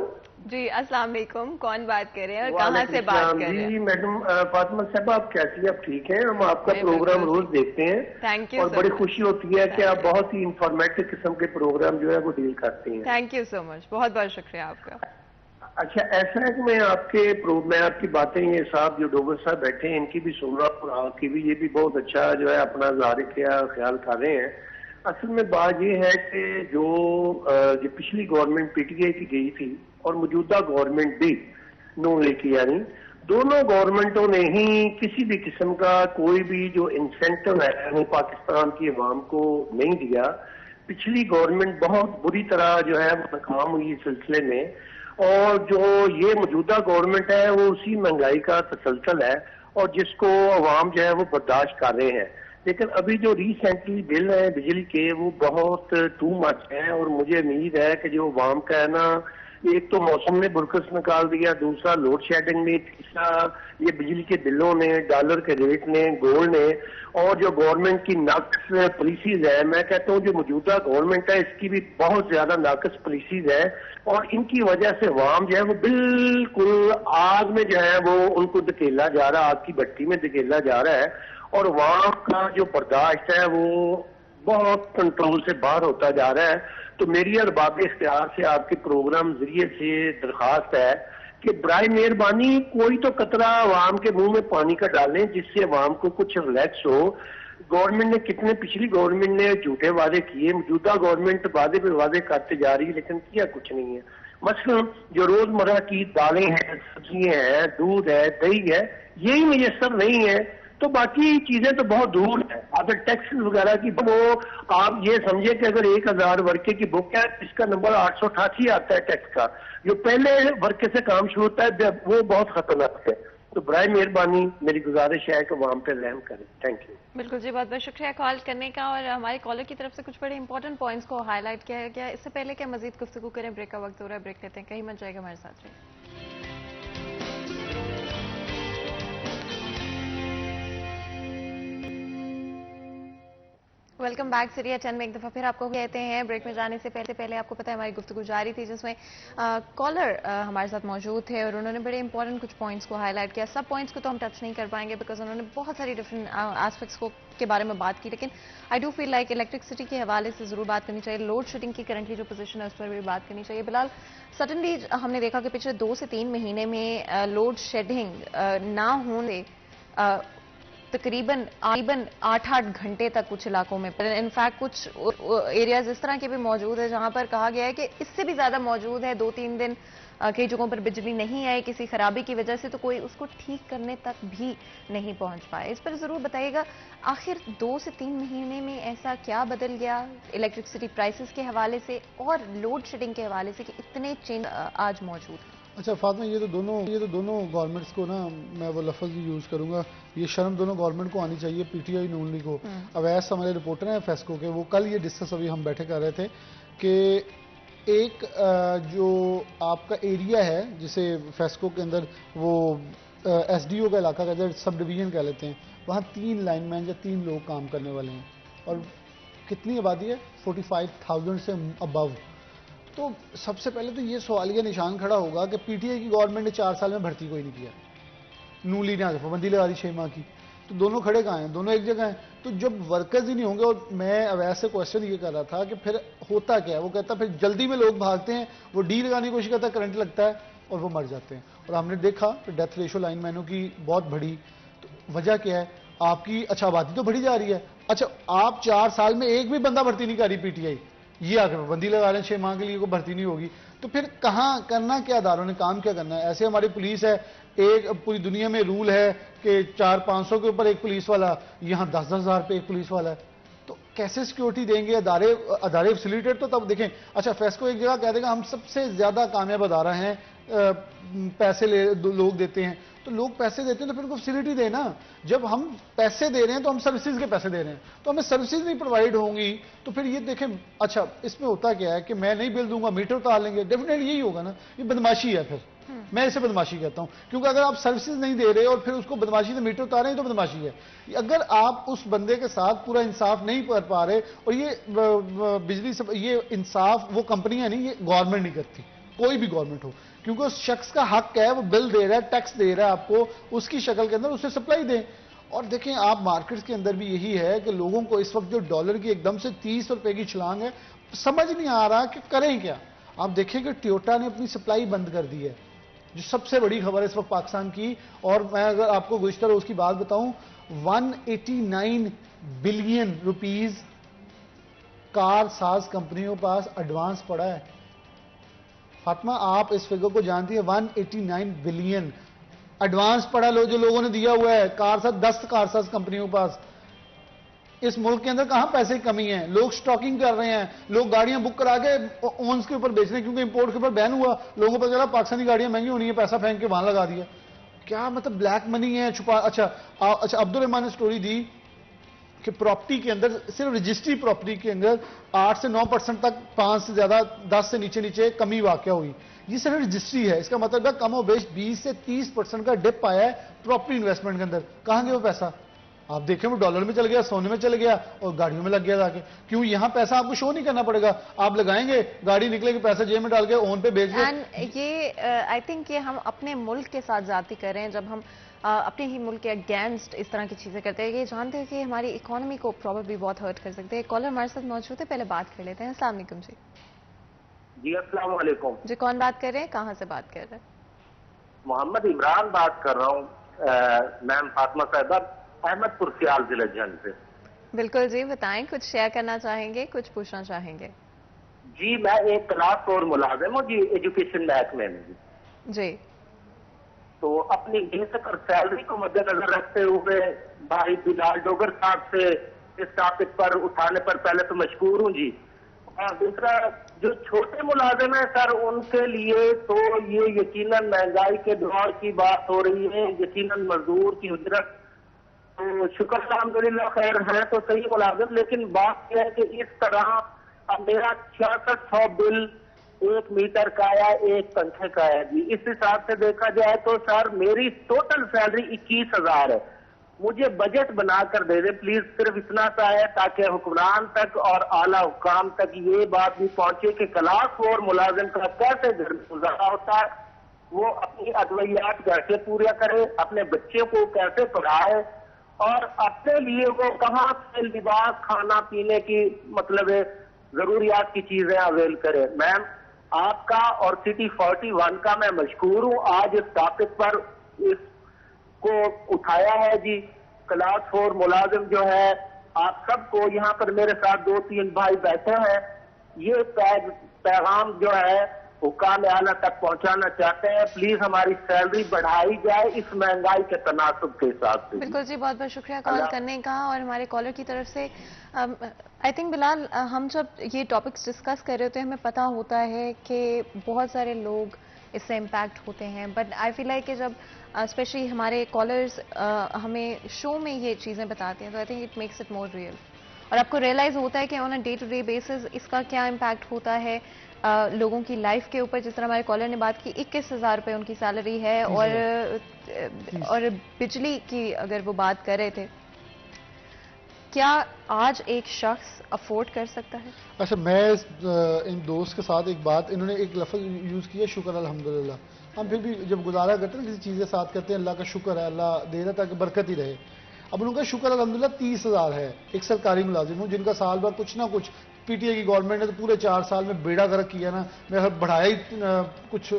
جی السلام علیکم، کون بات کر رہے ہیں اور کہاں سے بات کر رہے ہیں؟ جی میڈم فاطمہ صاحبہ آپ کیسی ہیں؟ آپ ٹھیک ہیں؟ ہم آپ کا پروگرام روز دیکھتے ہیں تھینک یو، اور بڑی خوشی ہوتی ہے کہ آپ بہت ہی انفارمیٹو قسم کے پروگرام جو ہے وہ ڈیل کرتے ہیں. تھینک یو سو مچ، بہت بہت شکریہ آپ کا. اچھا ایسا ہے کہ میں آپ کی باتیں یہ صاحب جو ڈوگر صاحب بیٹھے ہیں ان کی بھی سن رہا ہوں اور آپ کی بھی، یہ بھی بہت اچھا جو ہے اپنا ظاہر کیا خیال کر رہے ہیں. اصل میں بات یہ ہے کہ جو پچھلی گورنمنٹ پی ٹی آئی کی گئی تھی اور موجودہ گورنمنٹ بھی نون لیگ کی، یعنی دونوں گورنمنٹوں نے ہی کسی بھی قسم کا کوئی بھی جو انسینٹو ہے وہ پاکستان کی عوام کو نہیں دیا. پچھلی گورنمنٹ بہت بری طرح جو ہے وہ ناکام ہوئی اس سلسلے میں، اور جو یہ موجودہ گورنمنٹ ہے وہ اسی مہنگائی کا تسلسل ہے اور جس کو عوام جو ہے وہ برداشت کر رہے ہیں. لیکن ابھی جو ریسنٹلی بل ہیں بجلی کے وہ بہت ٹو مچ ہیں، اور مجھے امید ہے کہ جو عوام کا ہے نا، ایک تو موسم نے برکس نکال دیا، دوسرا لوڈ شیڈنگ نے، تیسرا یہ بجلی کے بلوں نے، ڈالر کے ریٹ نے، گولڈ نے، اور جو گورنمنٹ کی ناقص پالیسیز ہے، میں کہتا ہوں جو موجودہ گورنمنٹ ہے اس کی بھی بہت زیادہ ناقص پالیسیز ہے، اور ان کی وجہ سے عوام جو ہے وہ بالکل آگ میں جو ہے وہ ان کو دھکیلا جا رہا ہے، آگ کی بھٹی میں دھکیلا جا رہا ہے، اور عوام کا جو برداشت ہے وہ بہت کنٹرول سے باہر ہوتا جا رہا ہے. تو میری ارباب اختیار سے آپ کے پروگرام ذریعے سے درخواست ہے کہ برائے مہربانی کوئی تو قطرہ عوام کے منہ میں پانی کا ڈالیں جس سے عوام کو کچھ ریلیکس ہو. گورنمنٹ نے کتنے پچھلی گورنمنٹ نے جھوٹے وعدے کیے, موجودہ گورنمنٹ وعدے پہ وعدے کرتے جا رہی ہے لیکن کیا کچھ نہیں ہے. مثلا جو روزمرہ کی دالیں ہیں, سبزیاں ہیں, دودھ ہے, دہی ہے, یہی میسر نہیں ہے. تو باقی چیزیں تو بہت دور ہیں. اگر ٹیکسز وغیرہ کی وہ آپ یہ سمجھے کہ اگر 1000 ورقے کی بک ہے اس کا نمبر 888 آتا ہے ٹیکس کا, جو پہلے ورقے سے کام شروع ہوتا ہے وہ بہت خطرناک ہے. تو برائے مہربانی میری گزارش ہے کہ عوام پہ رحم کریں. Thank you. بالکل جی, بہت بہت شکریہ کال کرنے کا. اور ہمارے کالر کی طرف سے کچھ بڑے امپورٹنٹ پوائنٹس کو ہائی لائٹ کیا گیا. اس سے پہلے کہ مزید گفتگو کریں, بریک کا وقت ہو رہا ہے, بریک لیتے ہیں, کہیں مت جائے گا, ہمارے ساتھ رہے. Welcome back. سیریہ 10 میں ایک دفعہ پھر آپ کو کہتے ہیں بریک میں جانے سے پہلے آپ کو پتہ ہے ہماری گفتگو جاری تھی جس میں کالر ہمارے ساتھ موجود تھے اور انہوں نے بڑے امپورٹنٹ کچھ پوائنٹس کو ہائی لائٹ کیا. سب پوائنٹس کو تو ہم ٹچ نہیں کر پائیں گے بیکاز انہوں نے بہت ساری ڈفرنٹ آسپیکٹس کے بارے میں بات کی, لیکن آئی ڈو فیل لائک الیکٹرکسٹی کے حوالے سے ضرور بات کرنی چاہیے. لوڈ شیڈنگ کی کرنٹلی جو پوزیشن ہے اس پر بھی بات کرنی چاہیے. بلال, سڈنلی ہم نے دیکھا کہ پچھلے 2 سے 3 مہینے میں لوڈ شیڈنگ نہ ہونے تقریباً 8-8 گھنٹے تک کچھ علاقوں میں, انفیکٹ کچھ ایریاز اس طرح کے بھی موجود ہے جہاں پر کہا گیا ہے کہ اس سے بھی زیادہ موجود ہے. 2-3 دن کئی جگہوں پر بجلی نہیں آئی کسی خرابی کی وجہ سے, تو کوئی اس کو ٹھیک کرنے تک بھی نہیں پہنچ پائے. اس پر ضرور بتائیے گا آخر 2 سے 3 مہینے میں ایسا کیا بدل گیا الیکٹرسٹی پرائسز کے حوالے سے اور لوڈ شیڈنگ کے حوالے سے کہ اتنے چینج آج موجود ہیں. اچھا فاطمہ, یہ تو دونوں گورنمنٹس کو نا, میں وہ لفظ یوز کروں گا, یہ شرم دونوں گورنمنٹ کو آنی چاہیے, پی ٹی آئی نون لیگ کو. اویس ہمارے رپورٹر ہیں فیسکو کے, وہ کل یہ ڈسکس ابھی ہم بیٹھے کر رہے تھے کہ ایک جو آپ کا ایریا ہے جسے فیسکو کے اندر وہ ایس ڈی او کا علاقہ کہتے ہیں, سب ڈویژن کہہ لیتے ہیں, وہاں 3 لائن مین یا 3 لوگ کام کرنے والے ہیں اور کتنی آبادی ہے 45,000 سے ابو. تو سب سے پہلے تو یہ سوالیہ نشان کھڑا ہوگا کہ پی ٹی آئی کی گورنمنٹ نے 4 سال میں بھرتی کوئی نہیں کیا, نون لیگ نے آگے پابندی لگا دی 6 ماہ کی. تو دونوں کھڑے کہاں ہیں, دونوں ایک جگہ ہیں. تو جب ورکرز ہی نہیں ہوں گے, اور میں اویس سے کوشچن یہ کر رہا تھا کہ پھر ہوتا کیا ہے, وہ کہتا پھر جلدی میں لوگ بھاگتے ہیں, وہ ڈی لگانے کی کوشش کرتا ہے, کرنٹ لگتا ہے اور وہ مر جاتے ہیں. اور ہم نے دیکھا کہ ڈیتھ ریشو لائن مینوں کی بہت بڑھی. تو وجہ کیا ہے آپ کی, اچھا آبادی تو بڑھی جا رہی ہے, اچھا آپ 4 سال میں ایک بھی بندہ بھرتی نہیں کر رہی پی ٹی آئی, یہ آ کے پابندی لگا رہے ہیں 6 ماہ کے لیے کوئی بھرتی نہیں ہوگی. تو پھر کہاں کرنا کیا, اداروں نے کام کیا کرنا ہے. ایسے ہماری پولیس ہے, ایک پوری دنیا میں رول ہے کہ 400-500 کے اوپر ایک پولیس والا, یہاں 10-10 ہزار پہ ایک پولیس والا ہے. تو کیسے سیکیورٹی دیں گے ادارے فیسیلیٹیٹ. تو تب دیکھیں, اچھا فیسکو ایک جگہ کہہ دے گا ہم سب سے زیادہ کامیاب ادارہ ہیں, پیسے لوگ دیتے ہیں. تو لوگ پیسے دیتے ہیں تو پھر ان کو فیسیلٹی دیں نا. جب ہم پیسے دے رہے ہیں تو ہم سروسز کے پیسے دے رہے ہیں, تو ہمیں سروسز نہیں پرووائڈ ہوں گی. تو پھر یہ دیکھیں, اچھا اس میں ہوتا کیا ہے کہ میں نہیں بل دوں گا, میٹر اتار لیں گے, ڈیفینیٹلی یہی ہوگا نا. یہ بدماشی ہے, پھر میں اسے بدماشی کہتا ہوں, کیونکہ اگر آپ سروسز نہیں دے رہے اور پھر اس کو بدماشی سے میٹر اتاریں تو بدماشی ہے. اگر آپ اس بندے کے ساتھ پورا انصاف نہیں کر پا رہے, اور یہ بجلی سے یہ انصاف وہ کمپنیاں نہیں, یہ گورنمنٹ نہیں کرتی, کوئی بھی گورنمنٹ ہو, کیونکہ اس شخص کا حق ہے, وہ بل دے رہا ہے, ٹیکس دے رہا ہے آپ کو, اس کی شکل کے اندر اسے سپلائی دیں. اور دیکھیں آپ مارکیٹس کے اندر بھی یہی ہے کہ لوگوں کو اس وقت جو ڈالر کی ایک دم سے 30 روپے کی چھلانگ ہے, سمجھ نہیں آ رہا کہ کریں کیا. آپ دیکھیں کہ ٹویوٹا نے اپنی سپلائی بند کر دی ہے, جو سب سے بڑی خبر ہے اس وقت پاکستان کی. اور میں اگر آپ کو گزشتہ روز کی بات بتاؤں, 189 بلین روپیز کار ساز کمپنیوں کے پاس ایڈوانس پڑا ہے. فاطمہ آپ اس فگر کو جانتی ہے, 189 بلین ایڈوانس پڑا جو لوگوں نے دیا ہوا ہے 10 کار ساز کمپنیوں کے پاس. اس ملک کے اندر کہاں پیسے کی کمی ہے, لوگ سٹاکنگ کر رہے ہیں, لوگ گاڑیاں بک کرا کے اونس کے اوپر بیچ رہے ہیں, کیونکہ امپورٹ کے اوپر بین ہوا, لوگوں پر چلا پاکستانی گاڑیاں مہنگی ہونی ہے, پیسہ پھینک کے وہاں لگا دیا. کیا مطلب بلیک منی ہے چھپا. اچھا عبد الرحمان نے سٹوری دی کہ پراپرٹی کے اندر, صرف رجسٹری پراپرٹی کے اندر 8 سے 9% تک, 5 سے زیادہ 10 سے نیچے کمی واقع ہوئی. یہ صرف رجسٹری ہے, اس کا مطلب ہے کم و بیش 20 سے 30% کا ڈپ آیا ہے پراپرٹی انویسٹمنٹ کے اندر. کہاں گیا وہ پیسہ؟ آپ دیکھیں وہ ڈالر میں چل گیا, سونے میں چل گیا اور گاڑیوں میں لگ گیا جا کے. کیوں؟ یہاں پیسہ آپ کو شو نہیں کرنا پڑے گا, آپ لگائیں گے, گاڑی نکلے گی, پیسہ جیب میں ڈال کے اون پہ بیچ گے. یہ آئی تھنک یہ ہم اپنے ملک کے ساتھ زیادتی کر رہے ہیں جب ہم اپنے ہی ملک کے اگینسٹ اس طرح کی چیزیں کرتے ہیں. یہ جانتے ہیں کہ ہماری اکانومی کو پروبیبلی بہت ہرٹ کر سکتے ہیں. کالر ہمارے ساتھ موجود ہے, پہلے بات کر لیتے ہیں. السلام علیکم جی. جی السلام علیکم. جی کون بات کر رہے ہیں, کہاں سے بات کر رہے ہیں؟ محمد عمران بات کر رہا ہوں میم فاطمہ صاحبہ, احمد پور سیال ضلع جنگ سے. بالکل جی, بتائیں, کچھ شیئر کرنا چاہیں گے, کچھ پوچھنا چاہیں گے؟ جی میں ایک کلاس 4 ملازم ہوں جی, ایجوکیشن محکمے میں جی. تو اپنی انکم اور سیلری کو مد نظر رکھتے ہوئے بھائی بلال ڈوگر صاحب سے اس ٹاپک پر اٹھانے پر پہلے تو مشکور ہوں جی. اور دوسرا جو چھوٹے ملازم ہیں سر, ان کے لیے تو یہ یقیناً مہنگائی کے دور کی بات ہو رہی ہے, یقیناً مزدور کی اجرت تو شکر الحمدللہ خیر ہے تو صحیح ملازم, لیکن بات یہ ہے کہ اس طرح اب میرا 6600 بل 1 میٹر کا ہے, 1 پنکھے کا ہے جی. اس حساب سے دیکھا جائے تو سر میری ٹوٹل سیلری 21000 ہے. مجھے بجٹ بنا کر دے دیں پلیز, صرف اتنا سا ہے تاکہ حکمران تک اور اعلیٰ حکام تک یہ بات بھی پہنچے کہ کلاس 4 ملازم کا کیسے گھر گزارا ہوتا ہے, وہ اپنی ادویات کیسے پورا کرے, اپنے بچے کو کیسے پڑھائے, اور اپنے لیے وہ کہاں سے لباس, کھانا پینے کی مطلب ضروریات کی چیزیں اویل کرے. میم آپ کا اور سٹی 41 کا میں مشکور ہوں, آج اس ٹاپک پر اس کو اٹھایا ہے جی. کلاس 4 ملازم جو ہے, آپ سب کو یہاں پر میرے ساتھ 2-3 بھائی بیٹھے ہیں, یہ پیغام جو ہے حکام اعلیٰ تک پہنچانا چاہتے ہیں, پلیز ہماری سیلری بڑھائی جائے اس مہنگائی کے تناسب کے حساب سے. بالکل جی, بہت بہت شکریہ کال کرنے کا. اور ہمارے کالر کی طرف سے آئی تھنک بلال, ہم جب یہ ٹاپکس ڈسکس کر رہے ہوتے ہیں ہمیں پتا ہوتا ہے کہ بہت سارے لوگ اس سے امپیکٹ ہوتے ہیں, بٹ آئی فیل لائک کہ جب اسپیشلی ہمارے کالرز ہمیں شو میں یہ چیزیں بتاتے ہیں تو I think it makes it more real, اور آپ کو ریئلائز ہوتا ہے کہ on a day to day basis اس کا کیا امپیکٹ ہوتا ہے لوگوں کی لائف کے اوپر. جس طرح ہمارے کالر نے بات کی 21000 روپے ان کی سیلری ہے, اور بجلی کی اگر وہ بات کر رہے تھے, کیا آج ایک شخص افورڈ کر سکتا ہے؟ اچھا, میں ان دوست کے ساتھ ایک بات, انہوں نے ایک لفظ یوز کیا شکر الحمدللہ. ہم پھر بھی جب گزارا کرتے ہیں کسی چیز کے ساتھ کرتے ہیں اللہ کا شکر ہے, اللہ دے رہا تاکہ برکت ہی رہے. اب ان کا شکر الحمدللہ 30000 ہے. ایک سرکاری ملازم ہوں جن کا سال بھر کچھ نہ کچھ پی ٹی آئی کی گورنمنٹ نے تو پورے 4 سال میں بیڑا گرک کیا نا, میں بڑھایا ہی کچھ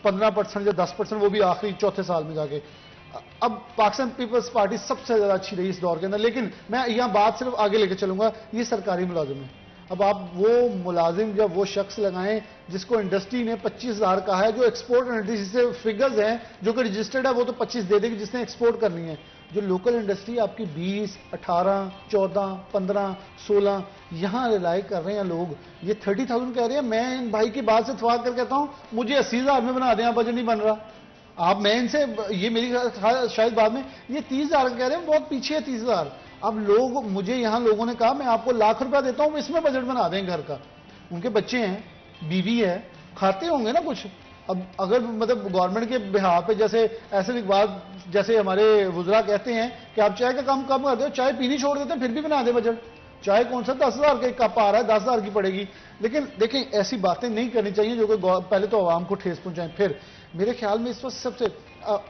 15% یا 10%, وہ بھی آخری چوتھے سال میں جا کے. اب پاکستان پیپلز پارٹی سب سے زیادہ اچھی رہی اس دور کے اندر, لیکن میں یہاں بات صرف آگے لے کے چلوں گا, یہ سرکاری ملازم ہے. اب آپ وہ ملازم جب وہ شخص لگائیں جس کو انڈسٹری نے 25000 کہا ہے, جو ایکسپورٹ انڈسٹری سے فگرز ہیں جو کہ رجسٹرڈ ہے وہ تو 25 دے دے گی جس نے ایکسپورٹ کرنی ہے. جو لوکل انڈسٹری آپ کی 20, 18, 14, 15, 16 یہاں ریلائی کر رہے ہیں لوگ, یہ 30,000 کہہ رہے ہیں. میں ان بھائی کی بات سے اتفاق کر کہتا ہوں مجھے 80,000 میں بنا دیں, آپ بجٹ نہیں بن رہا. آپ میں ان سے یہ میری شاید بعد میں یہ 30,000 کہہ رہے ہیں, بہت پیچھے ہے 30,000. اب لوگ مجھے یہاں لوگوں نے کہا میں آپ کو ₹1,00,000 دیتا ہوں, اس میں بجٹ بنا دیں گھر کا. ان کے بچے ہیں, بیوی ہے, کھاتے ہوں گے نا کچھ. اب اگر مطلب گورنمنٹ کے بہاف پہ جیسے ایسے ایک بات جیسے ہمارے وزراء کہتے ہیں کہ آپ چائے کا کام کم کر دو, چائے پینی چھوڑ دیتے ہیں پھر بھی بنا دیں بجٹ. چائے کون سا 10,000 کا ایک کپ آ رہا ہے, 10,000 کی پڑے گی. لیکن دیکھیں ایسی باتیں نہیں کرنی چاہیے جو کہ پہلے تو عوام کو ٹھیس پہنچائیں. پھر میرے خیال میں اس وقت سب سے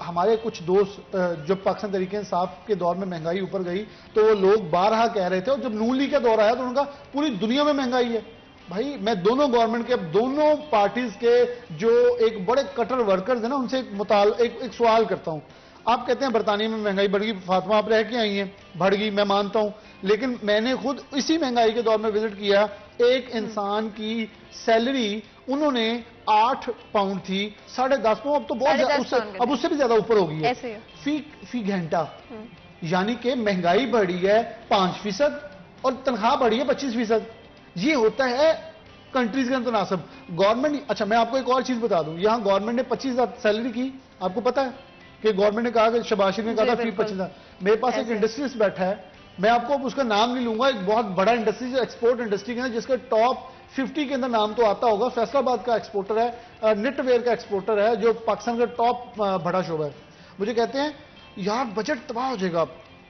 ہمارے کچھ دوست جب پاکستان تحریک انصاف کے دور میں مہنگائی اوپر گئی تو وہ لوگ بارہا کہہ رہے تھے, اور جب نون لیگ کا دور آیا تو ان کا پوری دنیا میں مہنگائی ہے. بھائی میں دونوں گورنمنٹ کے دونوں پارٹیز کے جو ایک بڑے کٹر ورکرز ہیں نا ان سے ایک سوال کرتا ہوں. آپ کہتے ہیں برطانیہ میں مہنگائی بڑھ گئی, فاطمہ آپ رہ کے آئی ہیں, بڑھ گئی میں مانتا ہوں, لیکن میں نے خود اسی مہنگائی کے دور میں وزٹ کیا. ایک انسان کی سیلری انہوں نے 8 پاؤنڈ تھی, 10.5 پاؤنڈ, اب تو بہت اب اس سے بھی زیادہ اوپر ہو گئی ہے فی گھنٹہ. یعنی کہ مہنگائی بڑھی ہے 5% اور تنخواہ بڑھی ہے 25%. یہ ہوتا ہے کنٹریز کے تناسب. گورنمنٹ, اچھا میں آپ کو ایک اور چیز بتا دوں, یہاں گورنمنٹ نے 25,000 سیلری کی, آپ کو پتا ہے کہ گورنمنٹ نے کہا کہ شہباز شریف نے کہا تھا فی 25,000. میرے پاس ایک انڈسٹریلسٹ بیٹھا ہے, میں آپ کو اس کا نام نہیں لوں گا, ایک بہت بڑا انڈسٹری جو ایکسپورٹ انڈسٹری کا ہے جس کا ٹاپ 50 کے اندر نام تو آتا ہوگا, فیصل آباد کا ایکسپورٹر ہے, نیٹ ویئر کا ایکسپورٹر ہے جو پاکستان کا ٹاپ بڑا شعبہ ہے. مجھے کہتے ہیں یار بجٹ تباہ ہو جائے گا,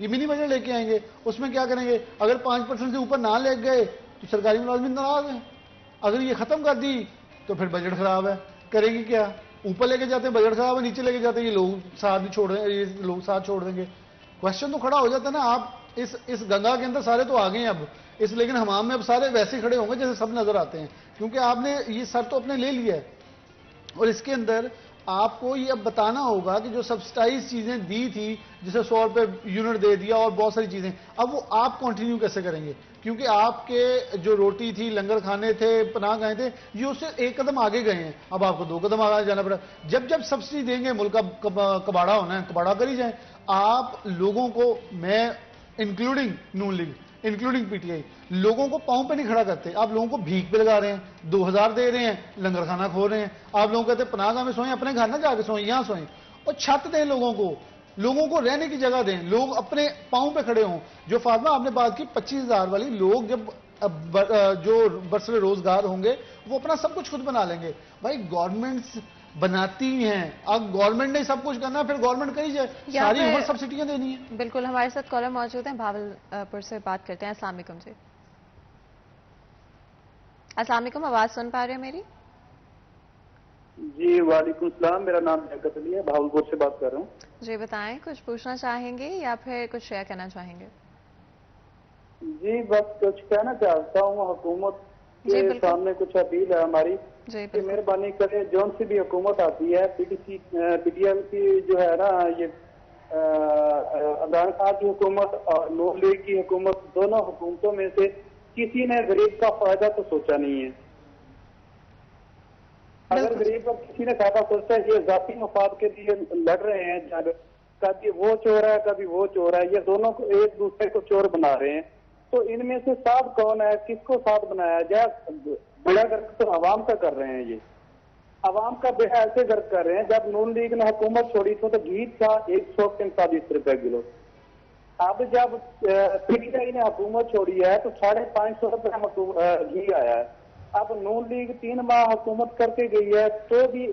یہ منی بجٹ لے کے آئیں گے. اس میں کیا کریں گے؟ اگر 5% سے اوپر نہ لے گئے تو سرکاری ملازمین ناراض ہیں. اگر یہ ختم کر دی تو پھر بجٹ خراب ہے. کرے گی کیا؟ اوپر لے کے جاتے ہیں بجٹ خراب ہے, نیچے لے کے جاتے ہیں یہ لوگ ساتھ بھی چھوڑ دیں, یہ لوگ ساتھ چھوڑ دیں گے. کوشچن تو کھڑا ہو جاتا ہے نا. آپ اس گنگا کے اندر سارے تو آ گئے ہیں اب, لیکن حمام میں اب سارے ویسے کھڑے ہوں گے جیسے سب نظر آتے ہیں, کیونکہ آپ نے یہ سر تو اپنے لے لیا ہے. اور اس کے اندر آپ کو یہ اب بتانا ہوگا کہ جو سبسٹائز چیزیں دی تھی, جسے 100 روپے یونٹ دے دیا اور بہت ساری چیزیں, اب وہ آپ کنٹینیو کیسے کریں گے؟ کیونکہ آپ کے جو روٹی تھی, لنگر کھانے تھے, پناہ گاہیں تھے, یہ اس سے ایک قدم آگے گئے ہیں. اب آپ کو 2 قدم آگے جانا پڑا. جب سبسڈی دیں گے, ملک کا کباڑا ہونا ہے, کباڑا کر ہی جائیں. آپ لوگوں کو, میں including Noon league, including P T I, لوگوں کو پاؤں پہ نہیں کھڑا کرتے. آپ لوگوں کو بھیک پہ لگا رہے ہیں, 2000 دے رہے ہیں, لنگر کھانا کھو رہے ہیں. آپ لوگوں کہتے ہیں پناہ گاہ میں سوئیں, اپنے گھر نہ جا کے سوئیں, یہاں سوئیں. اور چھت دیں لوگوں کو رہنے کی جگہ دیں, لوگ اپنے پاؤں پہ کھڑے ہوں. جو فاطمہ آپ نے بات کی 25,000 والی, لوگ جب جو برسر روزگار ہوں گے وہ اپنا سب کچھ خود بنا لیں گے. بھائی گورنمنٹس بناتی ہیں, اب گورنمنٹ نے سب کچھ کرنا, پھر گورنمنٹ کری جائے, ساری عمر سبسڈیاں دینی ہیں. بالکل. ہمارے ساتھ کالر موجود ہیں, بھاول پور سے بات کرتے ہیں. السلام علیکم جی. السلام علیکم, آواز سن پا رہے ہیں میری؟ جی وعلیکم السلام, میرا نام برکت علی ہے, بھاول پور سے بات کر رہا ہوں. جی بتائیں, کچھ پوچھنا چاہیں گے یا پھر کچھ شیئر کرنا چاہیں گے؟ جی بس کچھ کہنا چاہتا ہوں, حکومت کے سامنے کچھ اپیل ہے ہماری کہ مہربانی کریں, جون سی بھی حکومت آتی ہے, پی ٹی ایم کی جو ہے نا, یہ عمران خان کی حکومت اور نون لیگ کی حکومت, دونوں حکومتوں میں سے کسی نے غریب کا فائدہ تو سوچا نہیں ہے. اگر غریب کا کسی نے فائدہ سوچا ہے, یہ ذاتی مفاد کے لیے لڑ رہے ہیں, کبھی وہ چور ہے کبھی وہ چور ہے, یہ دونوں کو ایک دوسرے کو چور بنا رہے ہیں. تو ان میں سے ساتھ کون ہے, کس کو ساتھ بنایا جائے؟ بڑا گرد تو عوام کا کر رہے ہیں. یہ عوام کا بیڑا ایسے گرد کر رہے ہیں. جب نون لیگ نے حکومت چھوڑی تھی تو گھی تھا 145 روپے کلو. اب جب پی ٹی آئی نے حکومت چھوڑی ہے تو 550 روپے گھی آیا ہے. اب نون لیگ 3 ماہ حکومت کر کے گئی ہے تو بھی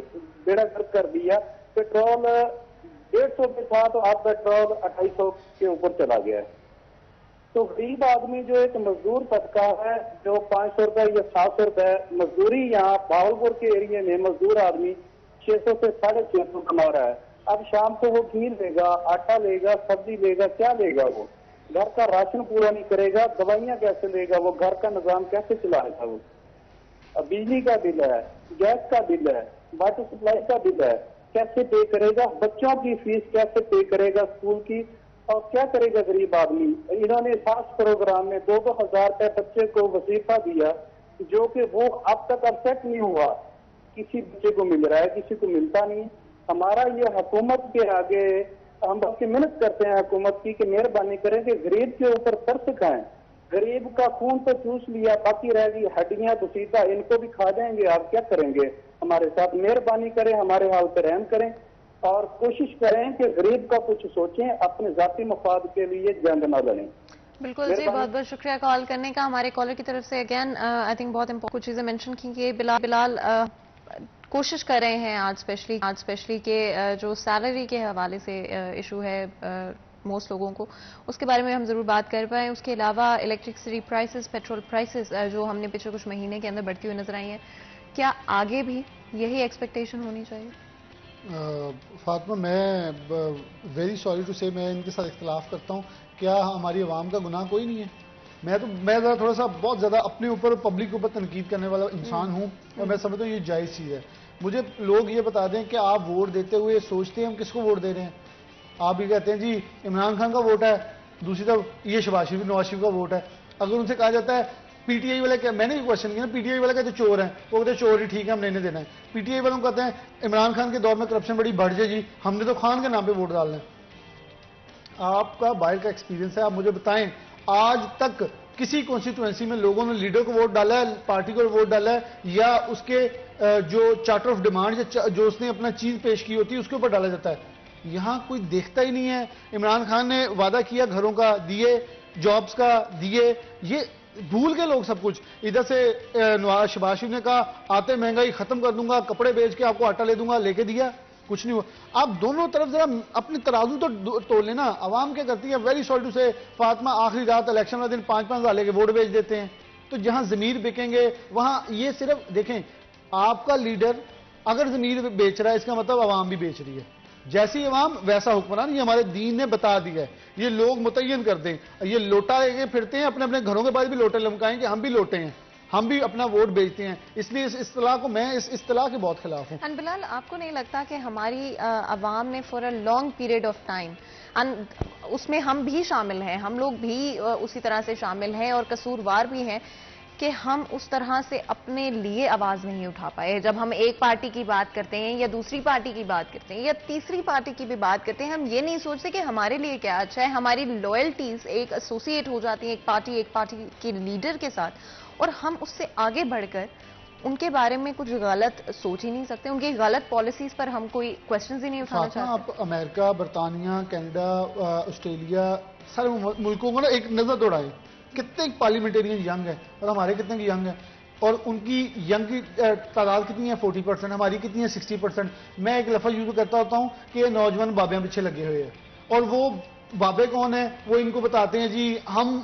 بیڑا گرد کر دیا. پیٹرول 150 پہ تھا تو اب پیٹرول 2800 کے اوپر چلا گیا ہے. تو غریب آدمی جو ایک مزدور طبقہ ہے, جو 500 روپے یا 700 روپے مزدوری, یہاں بھاولپور کے ایریے میں مزدور آدمی 600 سے 650 کما رہا ہے. اب شام کو وہ گھی لے گا, آٹا لے گا, سبزی لے گا, کیا لے گا؟ وہ گھر کا راشن پورا نہیں کرے گا, دوائیاں کیسے لے گا, وہ گھر کا نظام کیسے چلائے گا؟ وہ بجلی کا بل ہے, گیس کا بل ہے, واٹر سپلائی کا بل ہے, کیسے پے کرے گا؟ بچوں کی فیس کیسے پے کرے گا اسکول کی؟ اور کیا کرے گا غریب آدمی؟ انہوں نے خاص پروگرام میں 2,000 روپے بچے کو وظیفہ دیا, جو کہ وہ اب تک افسیٹ نہیں ہوا. کسی بچے کو مل رہا ہے, کسی کو ملتا نہیں. ہمارا یہ حکومت کے آگے ہم بس محنت کرتے ہیں حکومت کی کہ مہربانی کریں کہ غریب کے اوپر ترس کھائیں. غریب کا خون تو چوس لیا, باقی رہ گئی ہڈیاں بسیدہ, ان کو بھی کھا جائیں گے. آپ کیا کریں گے ہمارے ساتھ؟ مہربانی کریں, ہمارے حال پہ رحم کریں اور کوشش کریں کہ غریب کا کچھ سوچیں, اپنے ذاتی مفاد کے لیے جنگ نہ لڑیں. بالکل جی, بہت بہت شکریہ کال کرنے کا. ہمارے کالر کی طرف سے اگین آئی تھنک بہت کچھ چیزیں مینشن کی کہ بلال کوشش کر رہے ہیں آج اسپیشلی کہ جو سیلری کے حوالے سے ایشو ہے موسٹ لوگوں کو, اس کے بارے میں ہم ضرور بات کر پائیں. اس کے علاوہ الیکٹرکسٹی پرائسز, پیٹرول پرائسز جو ہم نے پچھلے کچھ مہینے کے اندر بڑھتی ہوئی نظر آئی ہیں, کیا آگے بھی یہی ایکسپیکٹیشن ہونی چاہیے؟ فاطمہ, میں ویری سوری ٹو سے, میں ان کے ساتھ اختلاف کرتا ہوں. کیا ہماری عوام کا گناہ کوئی نہیں ہے؟ میں ذرا تھوڑا سا بہت زیادہ اپنے اوپر پبلک کے اوپر تنقید کرنے والا انسان ہوں, اور میں سمجھتا ہوں یہ جائز چیز ہے. مجھے لوگ یہ بتا دیں کہ آپ ووٹ دیتے ہوئے سوچتے ہیں ہم کس کو ووٹ دے رہے ہیں. آپ یہ کہتے ہیں جی عمران خان کا ووٹ ہے, دوسری طرف یہ نواز شریف کا ووٹ ہے. اگر ان سے کہا جاتا ہے پی ٹی آئی والے کیا, میں نے یہ کوشچن کیا نا, پی ٹی آئی والے کہتے چور ہیں, وہ کہتے ہیں چور ہی ٹھیک ہے ہم نہیں دینا ہے. پی ٹی آئی والوں کو کہتے ہیں عمران خان کے دور میں کرپشن بڑی بڑھ جائے جی, ہم نے تو خان کے نام پہ ووٹ ڈالنا ہے. آپ کا باہر کا ایکسپیرینس ہے, آپ مجھے بتائیں آج تک کسی کانسٹیٹوئنسی میں لوگوں نے لیڈر کو ووٹ ڈالا ہے, پارٹی کو ووٹ ڈالا ہے, یا اس کے جو چارٹر آف ڈیمانڈ جو اس نے اپنا چیز پیش کی ہوتی ہے اس کے اوپر ڈالا جاتا ہے؟ یہاں کوئی دیکھتا ہی نہیں ہے. عمران خان نے وعدہ کیا گھروں کا دیے, جابز کا دیے, یہ بھول گئے لوگ سب کچھ. ادھر سے شہباز شریف نے کہا آتے مہنگائی ختم کر دوں گا, کپڑے بیچ کے آپ کو آٹا لے دوں گا, لے کے دیا. کچھ نہیں ہوا. آپ دونوں طرف ذرا اپنی ترازو تو تول لیں نا. عوام کیا کرتی ہے, ویری سوری ٹو سے, فاطمہ آخری رات الیکشن والے دن 5-5 ہزار لے کے ووٹ بیچ دیتے ہیں. تو جہاں ضمیر بکیں گے وہاں یہ صرف دیکھیں, آپ کا لیڈر اگر ضمیر بیچ رہا ہے اس کا مطلب عوام بھی بیچ رہی ہے. جیسی عوام ویسا حکمران, یہ ہمارے دین نے بتا دیا ہے. یہ لوگ متعین کر دیں, یہ لوٹا لے کے پھرتے ہیں, اپنے اپنے گھروں کے بعد بھی لوٹے لمکائیں کہ ہم بھی لوٹے ہیں, ہم بھی اپنا ووٹ بیچتے ہیں. اس لیے اس اصطلاح کو, میں اس اصطلاح کے بہت خلاف ہوں. بلال, آپ کو نہیں لگتا کہ ہماری عوام نے for a long period of time, اس میں ہم بھی شامل ہیں, ہم لوگ بھی اسی طرح سے شامل ہیں اور قصوروار بھی ہیں کہ ہم اس طرح سے اپنے لیے آواز نہیں اٹھا پائے. جب ہم ایک پارٹی کی بات کرتے ہیں یا دوسری پارٹی کی بات کرتے ہیں یا تیسری پارٹی کی بھی بات کرتے ہیں, ہم یہ نہیں سوچتے کہ ہمارے لیے کیا اچھا ہے. ہماری لوئلٹیز ایک ایسوسیٹ ہو جاتی ہیں ایک پارٹی کے لیڈر کے ساتھ, اور ہم اس سے آگے بڑھ کر ان کے بارے میں کچھ غلط سوچ ہی نہیں سکتے. ان کی غلط پالیسیز پر ہم کوئی کوشچنز ہی نہیں اٹھانا چاہتے. آپ امریکہ, برطانیہ, کینیڈا, آسٹریلیا, سارے ملکوں کو نا ایک نظر دوڑائیں, کتنے پارلیمنٹیرین ینگ ہیں اور ہمارے کتنے کی ینگ ہیں, اور ان کی ینگ کی تعداد کتنی ہے 40%, ہماری کتنی ہے 60%. میں ایک لفظ یوز کرتا ہوتا ہوں کہ یہ نوجوان بابیاں پیچھے لگے ہوئے ہیں, اور وہ بابے کون ہیں, وہ ان کو بتاتے ہیں جی ہم,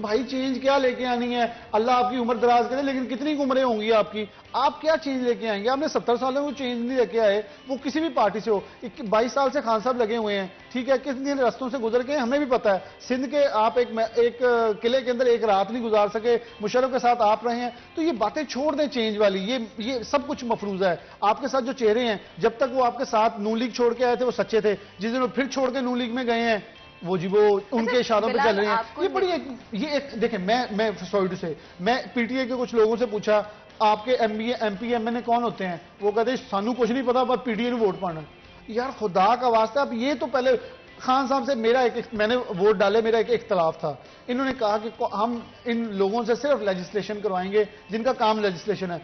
بھائی چینج کیا لے کے آنی ہے, اللہ آپ کی عمر دراز کرے, لیکن کتنی عمریں ہوں گی آپ کی, آپ کیا چینج لے کے آئیں گے. آپ نے 70 سالوں میں چینج نہیں لے کے آئے, وہ کسی بھی پارٹی سے ہو. 22 سال سے خان صاحب لگے ہوئے ہیں, ٹھیک ہے, کتنے رستوں سے گزر کے ہمیں بھی پتا ہے. سندھ کے آپ ایک قلعے کے اندر ایک رات نہیں گزار سکے, مشرف کے ساتھ آپ رہے ہیں. تو یہ باتیں چھوڑ دیں چینج والی, یہ سب کچھ مفروضہ ہے. آپ کے ساتھ جو چہرے ہیں, جب تک وہ آپ کے ساتھ نون لیگ چھوڑ کے آئے تھے وہ سچے تھے, جس دن وہ پھر چھوڑ کے نون لیگ میں گئے ہیں وہ جی وہ ان کے اشاروں پہ چل رہے ہیں. یہ بڑی ایک دیکھیں, میں سوری ٹو سے, میں پی ٹی اے کے کچھ لوگوں سے پوچھا آپ کے ایم پی ایم این اے کون ہوتے ہیں, وہ کہتے ہیں سانو کچھ نہیں پتا, بس پی ٹی اے نے ووٹ پانا. یار خدا کا واسطہ, اب یہ تو پہلے خان صاحب سے میں نے ووٹ ڈالے, میرا ایک اختلاف تھا. انہوں نے کہا کہ ہم ان لوگوں سے صرف لیجسلیشن کروائیں گے جن کا کام لیجسلیشن ہے.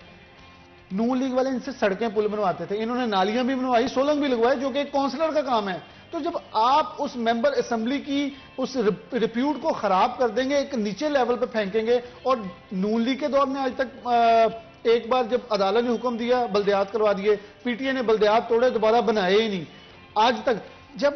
نون لیگ والے ان سے سڑکیں پل بنواتے تھے, انہوں نے نالیاں بھی بنوائی, سولنگ بھی لگوائے, جو کہ ایک کونسلر کا کام ہے. تو جب آپ اس ممبر اسمبلی کی اس ریپیوٹ کو خراب کر دیں گے, ایک نیچے لیول پہ پھینکیں گے, اور نون لیگ کے دور میں آج تک ایک بار جب عدالت نے حکم دیا بلدیات کروا دیے, پی ٹی اے نے بلدیات توڑے, دوبارہ بنائے ہی نہیں آج تک. جب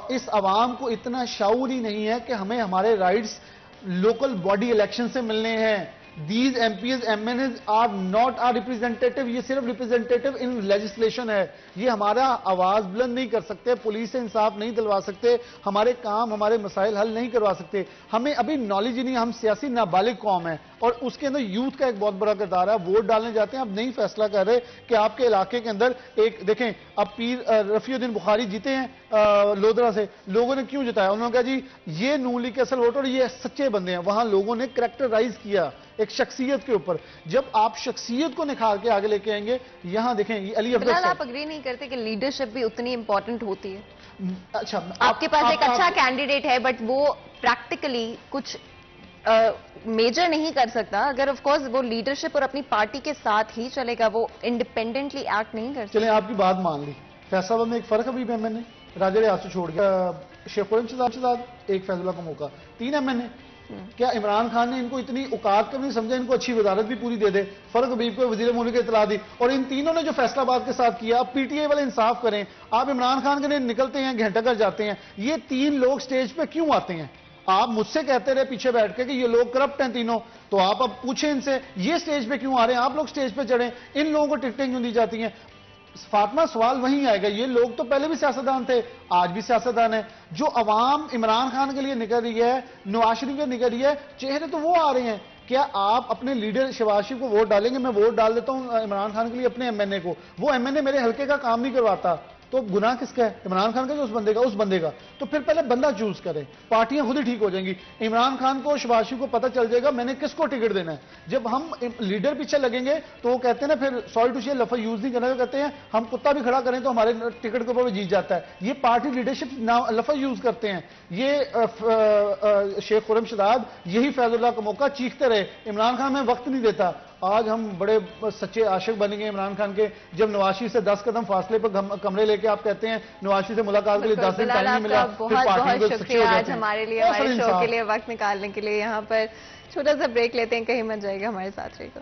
اس عوام کو اتنا شعور ہی نہیں ہے کہ ہمیں ہمارے رائٹس لوکل باڈی الیکشن سے ملنے ہیں. These MPs, MNs are not our representative, یہ صرف representative in legislation ہے. یہ ہمارا آواز بلند نہیں کر سکتے, پولیس سے انصاف نہیں دلوا سکتے, ہمارے کام, ہمارے مسائل حل نہیں کروا سکتے. ہمیں ابھی نالج ہی نہیں, ہم سیاسی نابالغ قوم ہیں, اور اس کے اندر یوتھ کا ایک بہت بڑا کردار ہے. ووٹ ڈالنے جاتے ہیں, اب نہیں فیصلہ کر رہے کہ آپ کے علاقے کے اندر ایک دیکھیں, اب پیر رفیع الدین بخاری جیتے ہیں لودرا سے, لوگوں نے کیوں جتایا, انہوں نے کہا جی یہ نون لیگ کے اصل ووٹر, یہ سچے بندے ہیں. وہاں لوگوں نے کریکٹرائز کیا ایک شخصیت کے اوپر. جب آپ شخصیت کو نکھار کے آگے لے کے آئیں گے, یہاں دیکھیں یہ علی افضل بلال, آپ اگری نہیں کرتے کہ لیڈرشپ بھی اتنی امپورٹنٹ ہوتی ہے؟ اچھا, آپ کے پاس ایک اچھا کینڈیڈیٹ ہے بٹ وہ پریکٹیکلی کچھ میجر نہیں کر سکتا. اگر آف کورس وہ لیڈرشپ اور اپنی پارٹی کے ساتھ ہی چلے گا, وہ انڈیپینڈنٹلی ایکٹ نہیں کر سکتا. چلیں آپ کی بات مان لی, فیصلہ آباد میں ایک فرق ابھی میں نے راجہ ریاض سے چھوڑ گیا, شیخ خرم شہزاد, ایک فیض اللہ کا موقع, 3 MNA. کیا عمران خان نے ان کو اتنی اوقات کم نہیں سمجھا, ان کو اچھی وزارت بھی پوری دے دے, فرق حبیب کو وزیر ملک اطلاع دی, اور ان تینوں نے جو فیصلہ آباد کے ساتھ کیا. اب پی ٹی اے والے انصاف کریں, آپ عمران خان کے لیے نکلتے ہیں, گھنٹہ گھر جاتے ہیں, یہ 3 لوگ سٹیج پہ کیوں آتے ہیں؟ آپ مجھ سے کہتے رہے پیچھے بیٹھ کے کہ یہ لوگ کرپٹ ہیں تینوں, تو آپ اب پوچھیں ان سے یہ سٹیج پہ کیوں آ رہے ہیں, آپ لوگ سٹیج پہ چڑھیں, ان لوگوں کو ٹکٹیں کیوں دی جاتی ہیں؟ فاطمہ سوال وہیں آئے گا, یہ لوگ تو پہلے بھی سیاستدان تھے, آج بھی سیاستدان ہیں. جو عوام عمران خان کے لیے نکل رہی ہے, نواز شریف کے نکل رہی ہے, چہرے تو وہ آ رہے ہیں. کیا آپ اپنے لیڈر شہباز شریف کو ووٹ ڈال دیں گے؟ میں ووٹ ڈال دیتا ہوں عمران خان کے لیے اپنے MNA کو, وہ MNA میرے حلقے کا کام نہیں کرواتا, تو گناہ کس کا ہے؟ عمران خان کا جو اس بندے کا. تو پھر پہلے بندہ چوز کرے, پارٹیاں خود ہی ٹھیک ہو جائیں گی. عمران خان کو, شہباز شریف کو پتہ چل جائے گا میں نے کس کو ٹکٹ دینا ہے. جب ہم لیڈر پیچھے لگیں گے تو وہ کہتے ہیں نا, پھر سوری ٹو سے لفظ یوز نہیں کرنا, کہتے ہیں ہم کتا بھی کھڑا کریں تو ہمارے ٹکٹ کے اوپر جیت جاتا ہے. یہ پارٹی لیڈرشپ لفظ یوز کرتے ہیں. یہ شیخ خرم شہزاد یہی فیض اللہ کا موقع چیختے رہے, عمران خان میں وقت نہیں دیتا. آج ہم بڑے سچے عاشق بن گئے عمران خان کے, جب نواز شریف سے 10 قدم فاصلے پر کمرے لے کے آپ کہتے ہیں نواز شریف سے ملاقات کے لیے 10 دن ٹائم نہیں ملا. بہت بہت شکریہ آج ہمارے لیے, ہمارے شو کے لیے وقت نکالنے کے لیے. یہاں پر چھوٹا سا بریک لیتے ہیں, کہیں مت جائے گا, ہمارے ساتھ رہے گا.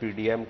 PDM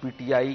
PTI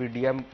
PDM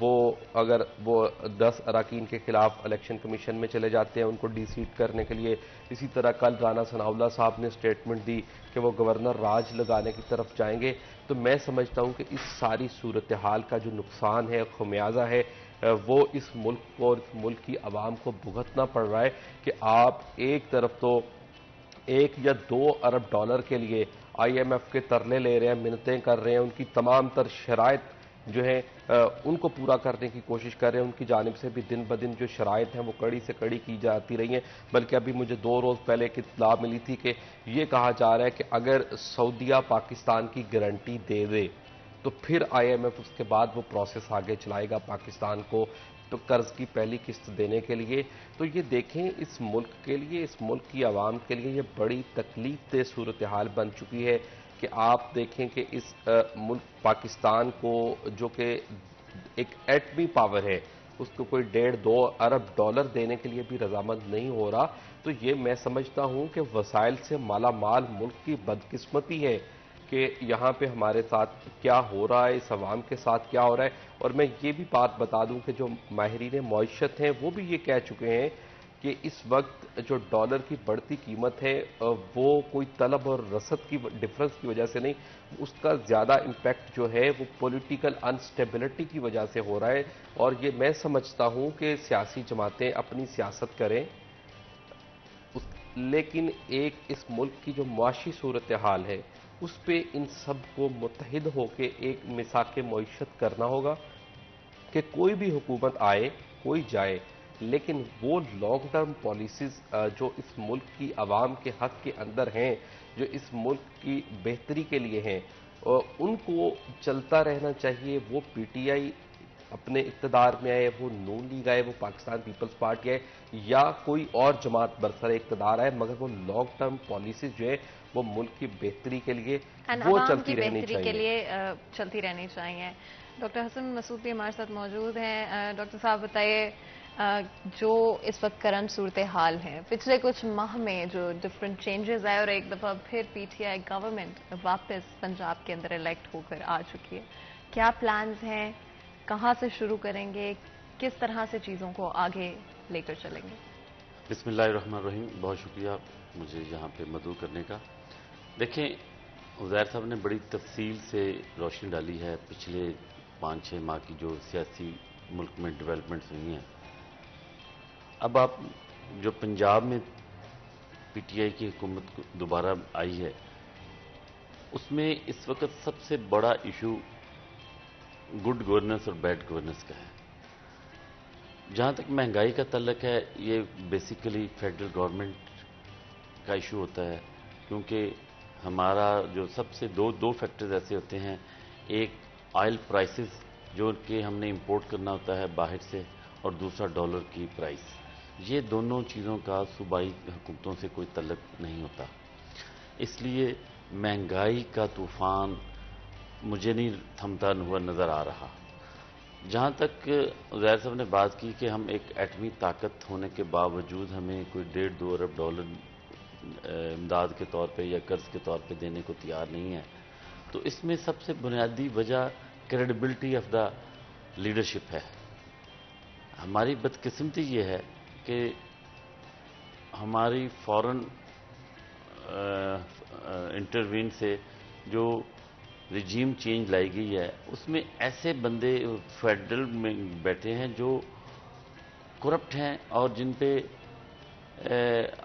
وہ اگر وہ 10 اراکین کے خلاف الیکشن کمیشن میں چلے جاتے ہیں ان کو ڈی سیٹ کرنے کے لیے. اسی طرح کل رانا ثناءاللہ صاحب نے اسٹیٹمنٹ دی کہ وہ گورنر راج لگانے کی طرف جائیں گے. تو میں سمجھتا ہوں کہ اس ساری صورتحال کا جو نقصان ہے، خمیازہ ہے، وہ اس ملک کو اور اس ملک کی عوام کو بھگتنا پڑ رہا ہے کہ آپ ایک طرف تو 1 یا 2 ارب ڈالر کے لیے آئی ایم ایف کے ترلے لے رہے ہیں، منتیں کر رہے ہیں، ان کی تمام تر شرائط جو ہیں ان کو پورا کرنے کی کوشش کر رہے ہیں. ان کی جانب سے بھی دن بدن جو شرائط ہیں وہ کڑی سے کڑی کی جاتی رہی ہیں. بلکہ ابھی مجھے 2 روز پہلے ایک اطلاع ملی تھی کہ یہ کہا جا رہا ہے کہ اگر سعودیہ پاکستان کی گارنٹی دے دے تو پھر آئی ایم ایف اس کے بعد وہ پروسیس آگے چلائے گا پاکستان کو تو قرض کی پہلی قسط دینے کے لیے. تو یہ دیکھیں اس ملک کے لیے، اس ملک کی عوام کے لیے یہ بڑی تکلیف دہ صورتحال بن چکی ہے کہ آپ دیکھیں کہ اس ملک پاکستان کو جو کہ ایک ایٹمی پاور ہے اس کو کوئی 1.5-2 ارب ڈالر دینے کے لیے بھی رضامند نہیں ہو رہا. تو یہ میں سمجھتا ہوں کہ وسائل سے مالا مال ملک کی بدقسمتی ہے کہ یہاں پہ ہمارے ساتھ کیا ہو رہا ہے، اس عوام کے ساتھ کیا ہو رہا ہے. اور میں یہ بھی بات بتا دوں کہ جو ماہرین معیشت ہیں وہ بھی یہ کہہ چکے ہیں کہ اس وقت جو ڈالر کی بڑھتی قیمت ہے وہ کوئی طلب اور رسد کی ڈفرنس کی وجہ سے نہیں، اس کا زیادہ امپیکٹ جو ہے وہ پولیٹیکل انسٹیبلٹی کی وجہ سے ہو رہا ہے. اور یہ میں سمجھتا ہوں کہ سیاسی جماعتیں اپنی سیاست کریں، لیکن ایک اس ملک کی جو معاشی صورتحال ہے اس پہ ان سب کو متحد ہو کے ایک میثاق معیشت کرنا ہوگا کہ کوئی بھی حکومت آئے، کوئی جائے، لیکن وہ لانگ ٹرم پالیسیز جو اس ملک کی عوام کے حق کے اندر ہیں، جو اس ملک کی بہتری کے لیے ہیں، ان کو چلتا رہنا چاہیے. وہ پی ٹی آئی اپنے اقتدار میں آئے، وہ نون لیگ آئے، وہ پاکستان پیپلز پارٹی آئے، یا کوئی اور جماعت برسر اقتدار آئے، مگر وہ لانگ ٹرم پالیسیز جو ہے وہ ملک کی بہتری کے لیے وہ چلتی رہنی چاہیے، کے لیے چلتی رہنی چاہیے. ڈاکٹر حسن مسعود بھی ہمارے ساتھ موجود ہیں. ڈاکٹر صاحب بتائیے، جو اس وقت کرنٹ صورتحال ہے، پچھلے کچھ ماہ میں جو ڈفرینٹ چینجز آئے اور ایک دفعہ پھر پی ٹی آئی گورنمنٹ واپس پنجاب کے اندر الیکٹ ہو کر آ چکی ہے، کیا پلانز ہیں، کہاں سے شروع کریں گے، کس طرح سے چیزوں کو آگے لے کر چلیں گے؟ بسم اللہ الرحمن الرحیم. بہت شکریہ مجھے یہاں پہ مدعو کرنے کا. دیکھیں، عزیر صاحب نے بڑی تفصیل سے روشنی ڈالی ہے پچھلے 5-6 ماہ کی جو سیاسی ملک میں ڈیولپمنٹس ہوئی ہیں. اب آپ جو پنجاب میں پی ٹی آئی کی حکومت دوبارہ آئی ہے، اس میں اس وقت سب سے بڑا ایشو گڈ گورننس اور بیڈ گورننس کا ہے. جہاں تک مہنگائی کا تعلق ہے، یہ بیسیکلی فیڈرل گورنمنٹ کا ایشو ہوتا ہے، کیونکہ ہمارا جو سب سے دو فیکٹرز ایسے ہوتے ہیں. ایک آئل پرائسز جو کہ ہم نے امپورٹ کرنا ہوتا ہے باہر سے، اور دوسرا ڈالر کی پرائس. یہ دونوں چیزوں کا صوبائی حکومتوں سے کوئی تعلق نہیں ہوتا. اس لیے مہنگائی کا طوفان مجھے نہیں تھمتا ہوا نظر آ رہا. جہاں تک عزیر صاحب نے بات کی کہ ہم ایک ایٹمی طاقت ہونے کے باوجود ہمیں کوئی 1.5-2 ارب ڈالر امداد کے طور پہ یا قرض کے طور پہ دینے کو تیار نہیں ہے، تو اس میں سب سے بنیادی وجہ کریڈیبلٹی آف دا لیڈرشپ ہے. ہماری بدقسمتی یہ ہے کہ ہماری فورن انٹروین سے جو رجیم چینج لائی گئی ہے، اس میں ایسے بندے فیڈرل میں بیٹھے ہیں جو کرپٹ ہیں اور جن پہ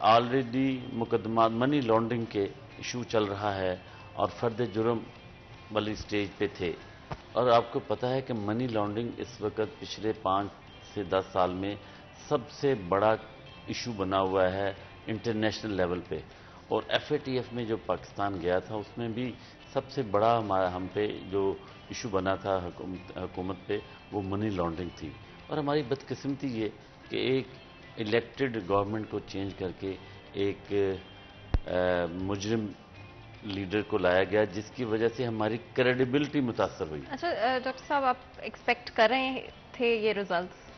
آلریڈی مقدمات منی لانڈرنگ کے ایشو چل رہا ہے اور فرد جرم والی سٹیج پہ تھے. اور آپ کو پتہ ہے کہ منی لانڈرنگ اس وقت پچھلے 5 سے 10 سال میں سب سے بڑا ایشو بنا ہوا ہے انٹرنیشنل لیول پہ. اور ایف اے ٹی ایف میں جو پاکستان گیا تھا اس میں بھی سب سے بڑا ہم پہ جو ایشو بنا تھا حکومت پہ وہ منی لانڈرنگ تھی. اور ہماری بدقسمتی یہ کہ ایک الیکٹڈ گورنمنٹ کو چینج کر کے ایک مجرم لیڈر کو لایا گیا، جس کی وجہ سے ہماری کریڈیبلٹی متاثر ہوئی. اچھا ڈاکٹر صاحب، آپ ایکسپیکٹ کر رہے تھے یہ ریزلٹس؟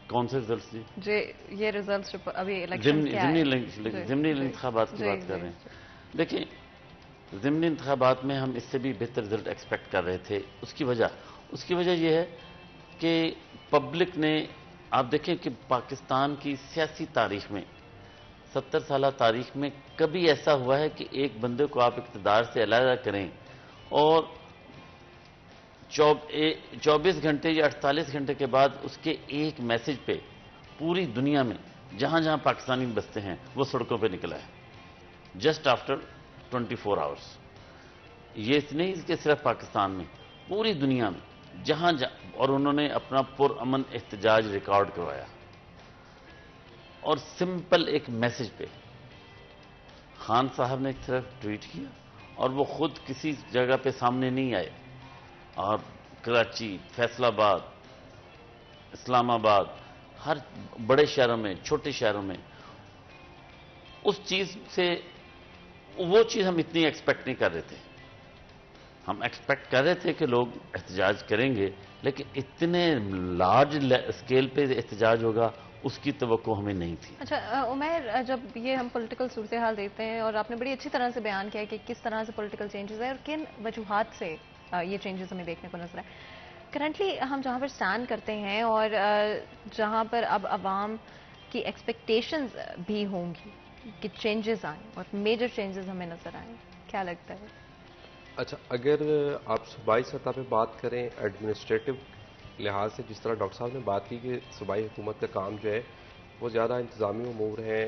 کون سے ریزلٹس جی یہ ریزلٹس ابھی الیکشن کے ضمنی انتخابات کی بات کر رہے ہیں. دیکھیں، ضمنی انتخابات میں ہم اس سے بھی بہتر رزلٹ ایکسپیکٹ کر رہے تھے. اس کی وجہ یہ ہے کہ پبلک نے، آپ دیکھیں کہ پاکستان کی سیاسی تاریخ میں 70 سالہ تاریخ میں کبھی ایسا ہوا ہے کہ ایک بندے کو آپ اقتدار سے علیحدہ کریں اور 24 گھنٹے یا 48 گھنٹے کے بعد اس کے ایک میسج پہ پوری دنیا میں جہاں جہاں پاکستانی بستے ہیں وہ سڑکوں پہ نکلا ہے جسٹ آفٹر 24 آورس. یہ نہیں کہ صرف پاکستان میں، پوری دنیا میں جہاں اور انہوں نے اپنا پرامن احتجاج ریکارڈ کروایا اور سمپل ایک میسج پہ. خان صاحب نے ایک طرف ٹویٹ کیا اور وہ خود کسی جگہ پہ سامنے نہیں آئے، اور کراچی، فیصل آباد، اسلام آباد، ہر بڑے شہروں میں، چھوٹے شہروں میں اس چیز سے، وہ چیز ہم اتنی ایکسپیکٹ نہیں کر رہے تھے. ہم ایکسپیکٹ کر رہے تھے کہ لوگ احتجاج کریں گے، لیکن اتنے لارج اسکیل پہ احتجاج ہوگا اس کی توقع ہمیں نہیں تھی. اچھا عمیر، جب یہ ہم پولیٹیکل صورتحال دیکھتے ہیں، اور آپ نے بڑی اچھی طرح سے بیان کیا کہ کس طرح سے پولیٹیکل چینجز ہیں اور کن وجوہات سے یہ چینجز ہمیں دیکھنے کو نظر آئے. کرنٹلی ہم جہاں پر اسٹینڈ کرتے ہیں اور جہاں پر اب عوام کی ایکسپیکٹیشنز بھی ہوں گی کہ چینجز آئیں اور میجر چینجز ہمیں نظر آئیں، کیا لگتا ہے؟ اچھا، اگر آپ صوبائی سطح پہ بات کریں ایڈمنسٹریٹو لحاظ سے، جس طرح ڈاکٹر صاحب نے بات کی کہ صوبائی حکومت کا کام جو ہے وہ زیادہ انتظامی امور ہیں،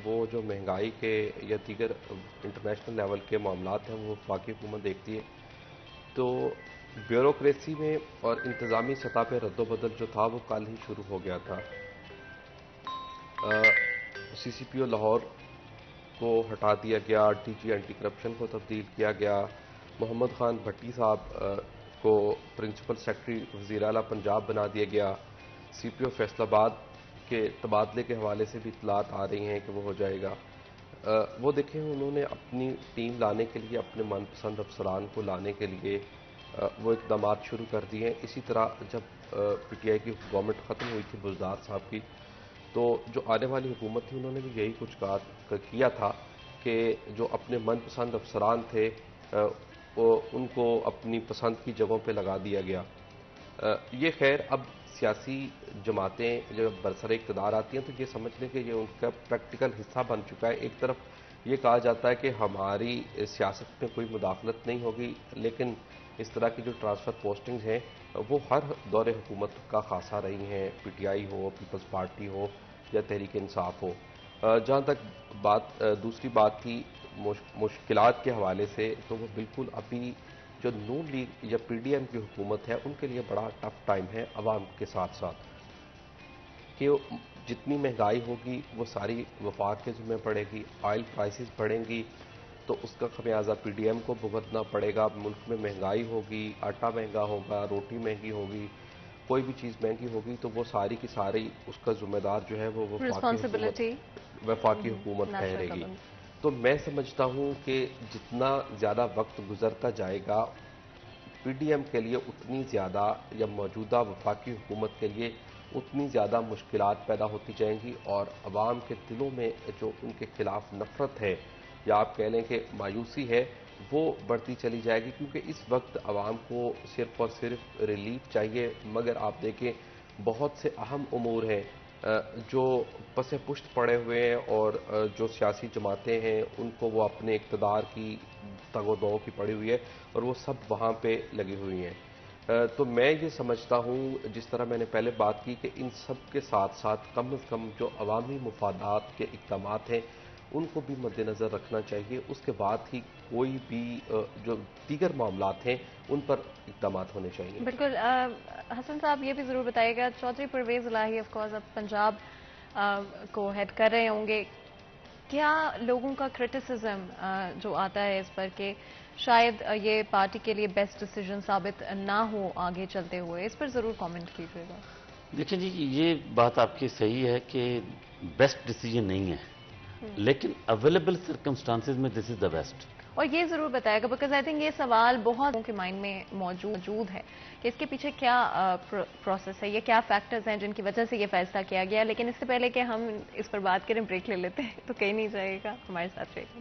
وہ جو مہنگائی کے یا دیگر انٹرنیشنل لیول کے معاملات ہیں وہ وفاقی حکومت دیکھتی ہے. تو بیوروکریسی میں اور انتظامی سطح پہ رد و بدل جو تھا وہ کل ہی شروع ہو گیا تھا. سی سی پی او لاہور کو ہٹا دیا گیا، ڈی جی اینٹی کرپشن کو تبدیل کیا گیا، محمد خان بھٹی صاحب کو پرنسپل سیکرٹری وزیر اعلیٰ پنجاب بنا دیا گیا. سی پی او فیصل آباد کے تبادلے کے حوالے سے بھی اطلاعات آ رہی ہیں کہ وہ ہو جائے گا. وہ دیکھیں انہوں نے اپنی ٹیم لانے کے لیے، اپنے من پسند افسران کو لانے کے لیے وہ اقدامات شروع کر دیے ہیں. اسی طرح جب پی ٹی آئی کی گورنمنٹ ختم ہوئی تھی بزدار صاحب کی، تو جو آنے والی حکومت تھی انہوں نے بھی یہی کچھ کیا تھا کہ جو اپنے من پسند افسران تھے ان کو اپنی پسند کی جگہوں پہ لگا دیا گیا. یہ خیر اب سیاسی جماعتیں جب برسر اقتدار آتی ہیں تو یہ سمجھ لیں کہ یہ ان کا پریکٹیکل حصہ بن چکا ہے. ایک طرف یہ کہا جاتا ہے کہ ہماری سیاست میں کوئی مداخلت نہیں ہوگی، لیکن اس طرح کی جو ٹرانسفر پوسٹنگز ہیں وہ ہر دور حکومت کا خاصہ رہی ہیں، پی ٹی آئی ہو، پیپلز پارٹی ہو یا تحریک انصاف ہو. جہاں تک دوسری بات تھی مشکلات کے حوالے سے، تو وہ بالکل ابھی جو نون لیگ یا پی ڈی ایم کی حکومت ہے ان کے لیے بڑا ٹف ٹائم ہے عوام کے ساتھ ساتھ، کہ جتنی مہنگائی ہوگی وہ ساری وفاق کے ذمہ پڑے گی. آئل پرائسز بڑھیں گی تو اس کا خمیازہ پی ڈی ایم کو بھگتنا پڑے گا. ملک میں مہنگائی ہوگی، آٹا مہنگا ہوگا، روٹی مہنگی ہوگی، کوئی بھی چیز مہنگی ہوگی تو وہ ساری کی ساری اس کا ذمہ دار جو ہے وہ وفاقی حکومت ٹھہرے گی. تو میں سمجھتا ہوں کہ جتنا زیادہ وقت گزرتا جائے گا پی ڈی ایم کے لیے اتنی زیادہ، یا موجودہ وفاقی حکومت کے لیے اتنی زیادہ مشکلات پیدا ہوتی جائیں گی، اور عوام کے دلوں میں جو ان کے خلاف نفرت ہے یا آپ کہہ لیں کہ مایوسی ہے وہ بڑھتی چلی جائے گی. کیونکہ اس وقت عوام کو صرف اور صرف ریلیف چاہیے، مگر آپ دیکھیں بہت سے اہم امور ہیں جو پس پشت پڑے ہوئے ہیں، اور جو سیاسی جماعتیں ہیں ان کو وہ اپنے اقتدار کی تگ و دو کی پڑی ہوئی ہے اور وہ سب وہاں پہ لگی ہوئی ہیں. تو میں یہ سمجھتا ہوں جس طرح میں نے پہلے بات کی کہ ان سب کے ساتھ ساتھ کم از کم جو عوامی مفادات کے اقدامات ہیں ان کو بھی مد نظر رکھنا چاہیے. اس کے بعد ہی کوئی بھی جو دیگر معاملات ہیں ان پر اقدامات ہونے چاہیے. بالکل. حسن صاحب یہ بھی ضرور بتائیے گا، چودھری پرویز الہی آف کورس اب پنجاب کو ہیڈ کر رہے ہوں گے، کیا لوگوں کا کرٹیسزم جو آتا ہے اس پر کہ شاید یہ پارٹی کے لیے بیسٹ ڈیسیجن ثابت نہ ہو آگے چلتے ہوئے، اس پر ضرور کامنٹ کیجیے گا. دیکھیں جی، یہ بات آپ کی صحیح ہے کہ بیسٹ ڈیسیجن نہیں ہے، لیکن اویلیبل سرکمسٹانسز میں دس از دا بیسٹ. اور یہ ضرور بتائے گا بیکاز آئی تھنک یہ سوال بہت لوگوں کے مائنڈ میں موجود ہے کہ اس کے پیچھے کیا پروسیس ہے، یہ کیا فیکٹرز ہیں جن کی وجہ سے یہ فیصلہ کیا گیا. لیکن اس سے پہلے کہ ہم اس پر بات کریں بریک لے لیتے ہیں، تو کہیں نہیں جائے گا، ہمارے ساتھ رہے گا.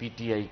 PTI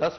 10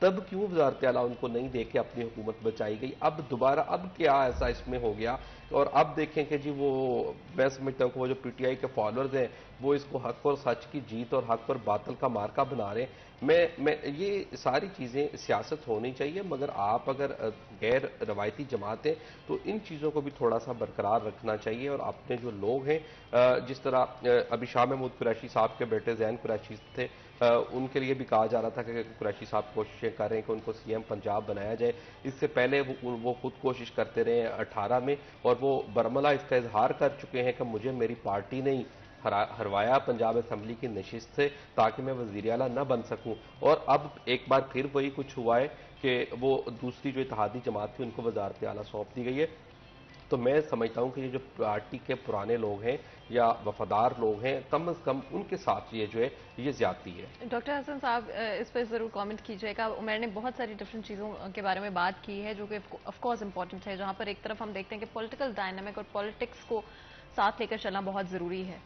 تب کیوں وزارت اعلیٰ ان کو نہیں دے کے اپنی حکومت بچائی گئی؟ اب دوبارہ اب کیا ایسا اس میں ہو گیا؟ اور اب دیکھیں کہ جی وہ میں سمجھتا ہوں کہ وہ جو پی ٹی آئی کے فالوورز ہیں وہ اس کو حق اور سچ کی جیت اور حق اور باطل کا مارکا بنا رہے ہیں۔ میں یہ ساری چیزیں سیاست ہونی چاہیے، مگر آپ اگر غیر روایتی جماعت ہیں تو ان چیزوں کو بھی تھوڑا سا برقرار رکھنا چاہیے، اور اپنے جو لوگ ہیں جس طرح ابھی شاہ محمود قریشی صاحب کے بیٹے زین قریشی تھے، ان کے لیے بھی کہا جا رہا تھا کہ قریشی صاحب کوششیں کر رہے ہیں کہ ان کو سی ایم پنجاب بنایا جائے۔ اس سے پہلے وہ خود کوشش کرتے رہے ہیں 18 میں، اور وہ برملا اس کا اظہار کر چکے ہیں کہ مجھے میری پارٹی نے ہروایا پنجاب اسمبلی کی نشست سے تاکہ میں وزیر اعلیٰ نہ بن سکوں، اور اب ایک بار پھر وہی کچھ ہوا ہے کہ وہ دوسری جو اتحادی جماعت تھی ان کو وزارت اعلیٰ سونپ دی گئی ہے۔ تو میں سمجھتا ہوں کہ یہ جو پارٹی کے پرانے لوگ ہیں یا وفادار لوگ ہیں، کم از کم ان کے ساتھ یہ جو ہے یہ زیادتی ہے۔ ڈاکٹر حسن صاحب اس پہ ضرور کامنٹ کیجیے گا۔ عمر نے بہت ساری ڈفرینٹ چیزوں کے بارے میں بات کی ہے جو کہ آف کورس امپورٹنٹ ہے، جہاں پر ایک طرف ہم دیکھتے ہیں کہ پولیٹیکل ڈائنامک اور پالیٹکس کو ساتھ لے کر چلنا بہت ضروری ہے،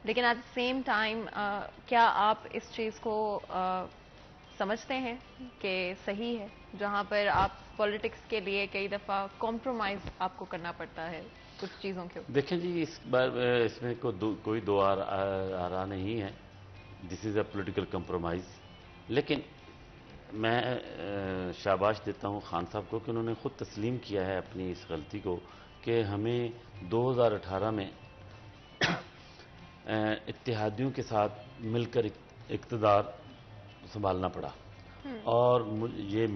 لیکن ایٹ دا سیم ٹائم کیا آپ اس چیز کو سمجھتے ہیں کہ صحیح ہے جہاں پر آپ پولیٹکس کے لیے کئی دفعہ کمپرومائز آپ کو کرنا پڑتا ہے کچھ چیزوں کے اوپر؟ دیکھیں جی، اس بار اس میں کوئی دو آرا نہیں ہے، دس از اے پولیٹیکل کمپرومائز، لیکن میں شاباش دیتا ہوں خان صاحب کو کہ انہوں نے خود تسلیم کیا ہے اپنی اس غلطی کو کہ ہمیں 2018 میں اتحادیوں کے ساتھ مل کر اقتدار سنبھالنا پڑا، اور یہ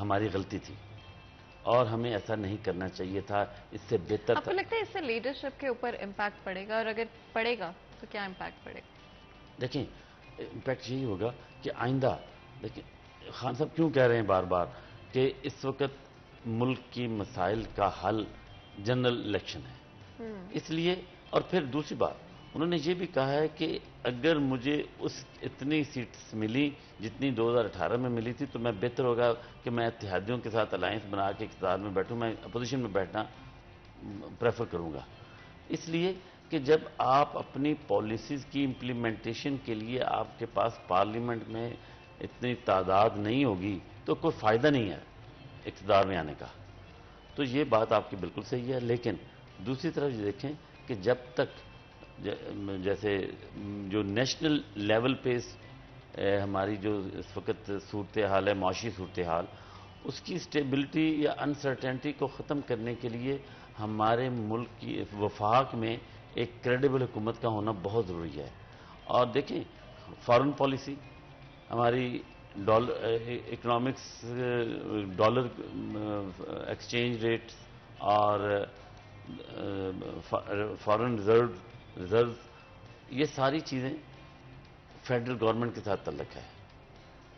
ہماری غلطی تھی اور ہمیں ایسا نہیں کرنا چاہیے تھا، اس سے بہتر آپ کو لگتا ہے اس سے لیڈرشپ کے اوپر امپیکٹ پڑے گا، اور اگر پڑے گا تو کیا امپیکٹ پڑے گا؟ دیکھیں امپیکٹ یہی ہوگا کہ آئندہ دیکھیں خان صاحب کیوں کہہ رہے ہیں بار بار کہ اس وقت ملک کی مسائل کا حل جنرل الیکشن ہے، اس لیے، اور پھر دوسری بات انہوں نے یہ بھی کہا ہے کہ اگر مجھے اتنی سیٹس ملی جتنی 2018 میں ملی تھی تو میں بہتر ہوگا کہ میں اتحادیوں کے ساتھ الائنس بنا کے اقتدار میں بیٹھوں، میں اپوزیشن میں بیٹھنا پریفر کروں گا، اس لیے کہ جب آپ اپنی پالیسیز کی امپلیمنٹیشن کے لیے آپ کے پاس پارلیمنٹ میں اتنی تعداد نہیں ہوگی تو کوئی فائدہ نہیں ہے اقتدار میں آنے کا۔ تو یہ بات آپ کی بالکل صحیح ہے، لیکن دوسری طرف یہ دیکھیں کہ جب تک جیسے جو نیشنل لیول پہ ہماری جو اس وقت صورتحال ہے، معاشی صورتحال، اس کی اسٹیبلٹی یا انسرٹینٹی کو ختم کرنے کے لیے ہمارے ملک کی وفاق میں ایک کریڈیبل حکومت کا ہونا بہت ضروری ہے۔ اور دیکھیں فارن پالیسی ہماری اکنامکس، ڈالر ایکسچینج ریٹس اور فارن ریزروز، یہ ساری چیزیں فیڈرل گورنمنٹ کے ساتھ تعلق ہے۔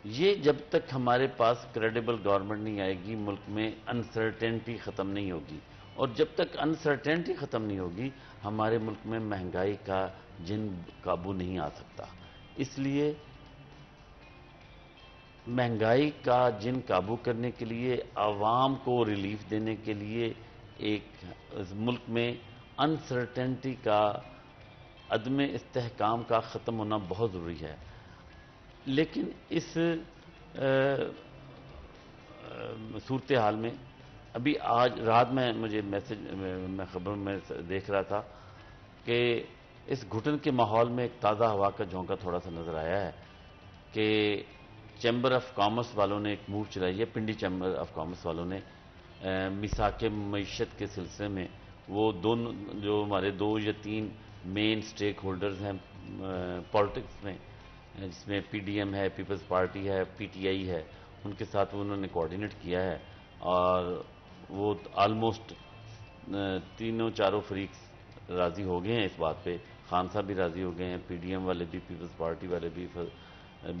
یہ جب تک ہمارے پاس کریڈیبل گورنمنٹ نہیں آئے گی ملک میں انسرٹینٹی ختم نہیں ہوگی، اور جب تک انسرٹینٹی ختم نہیں ہوگی ہمارے ملک میں مہنگائی کا جن قابو نہیں آ سکتا۔ اس لیے مہنگائی کا جن قابو کرنے کے لیے، عوام کو ریلیف دینے کے لیے ایک ملک میں انسرٹینٹی کا، عدم استحکام کا ختم ہونا بہت ضروری ہے۔ لیکن اس صورتحال میں ابھی آج رات میں مجھے میسج میں خبروں میں دیکھ رہا تھا کہ اس گھٹن کے ماحول میں ایک تازہ ہوا کا جھونکا تھوڑا سا نظر آیا ہے کہ چیمبر آف کامرس والوں نے ایک موو چلائی ہے، پنڈی چیمبر آف کامرس والوں نے میثاق معیشت کے سلسلے میں، وہ دونوں جو ہمارے 2 یا 3 مین سٹیک ہولڈرز ہیں پالیٹکس میں، جس میں پی ڈی ایم ہے، پیپلز پارٹی ہے، پی ٹی آئی ہے، ان کے ساتھ انہوں نے کوآرڈینیٹ کیا ہے، اور وہ آلموسٹ تینوں چاروں فریق راضی ہو گئے ہیں اس بات پہ۔ خان صاحب بھی راضی ہو گئے ہیں، پی ڈی ایم والے بھی، پیپلز پارٹی والے بھی،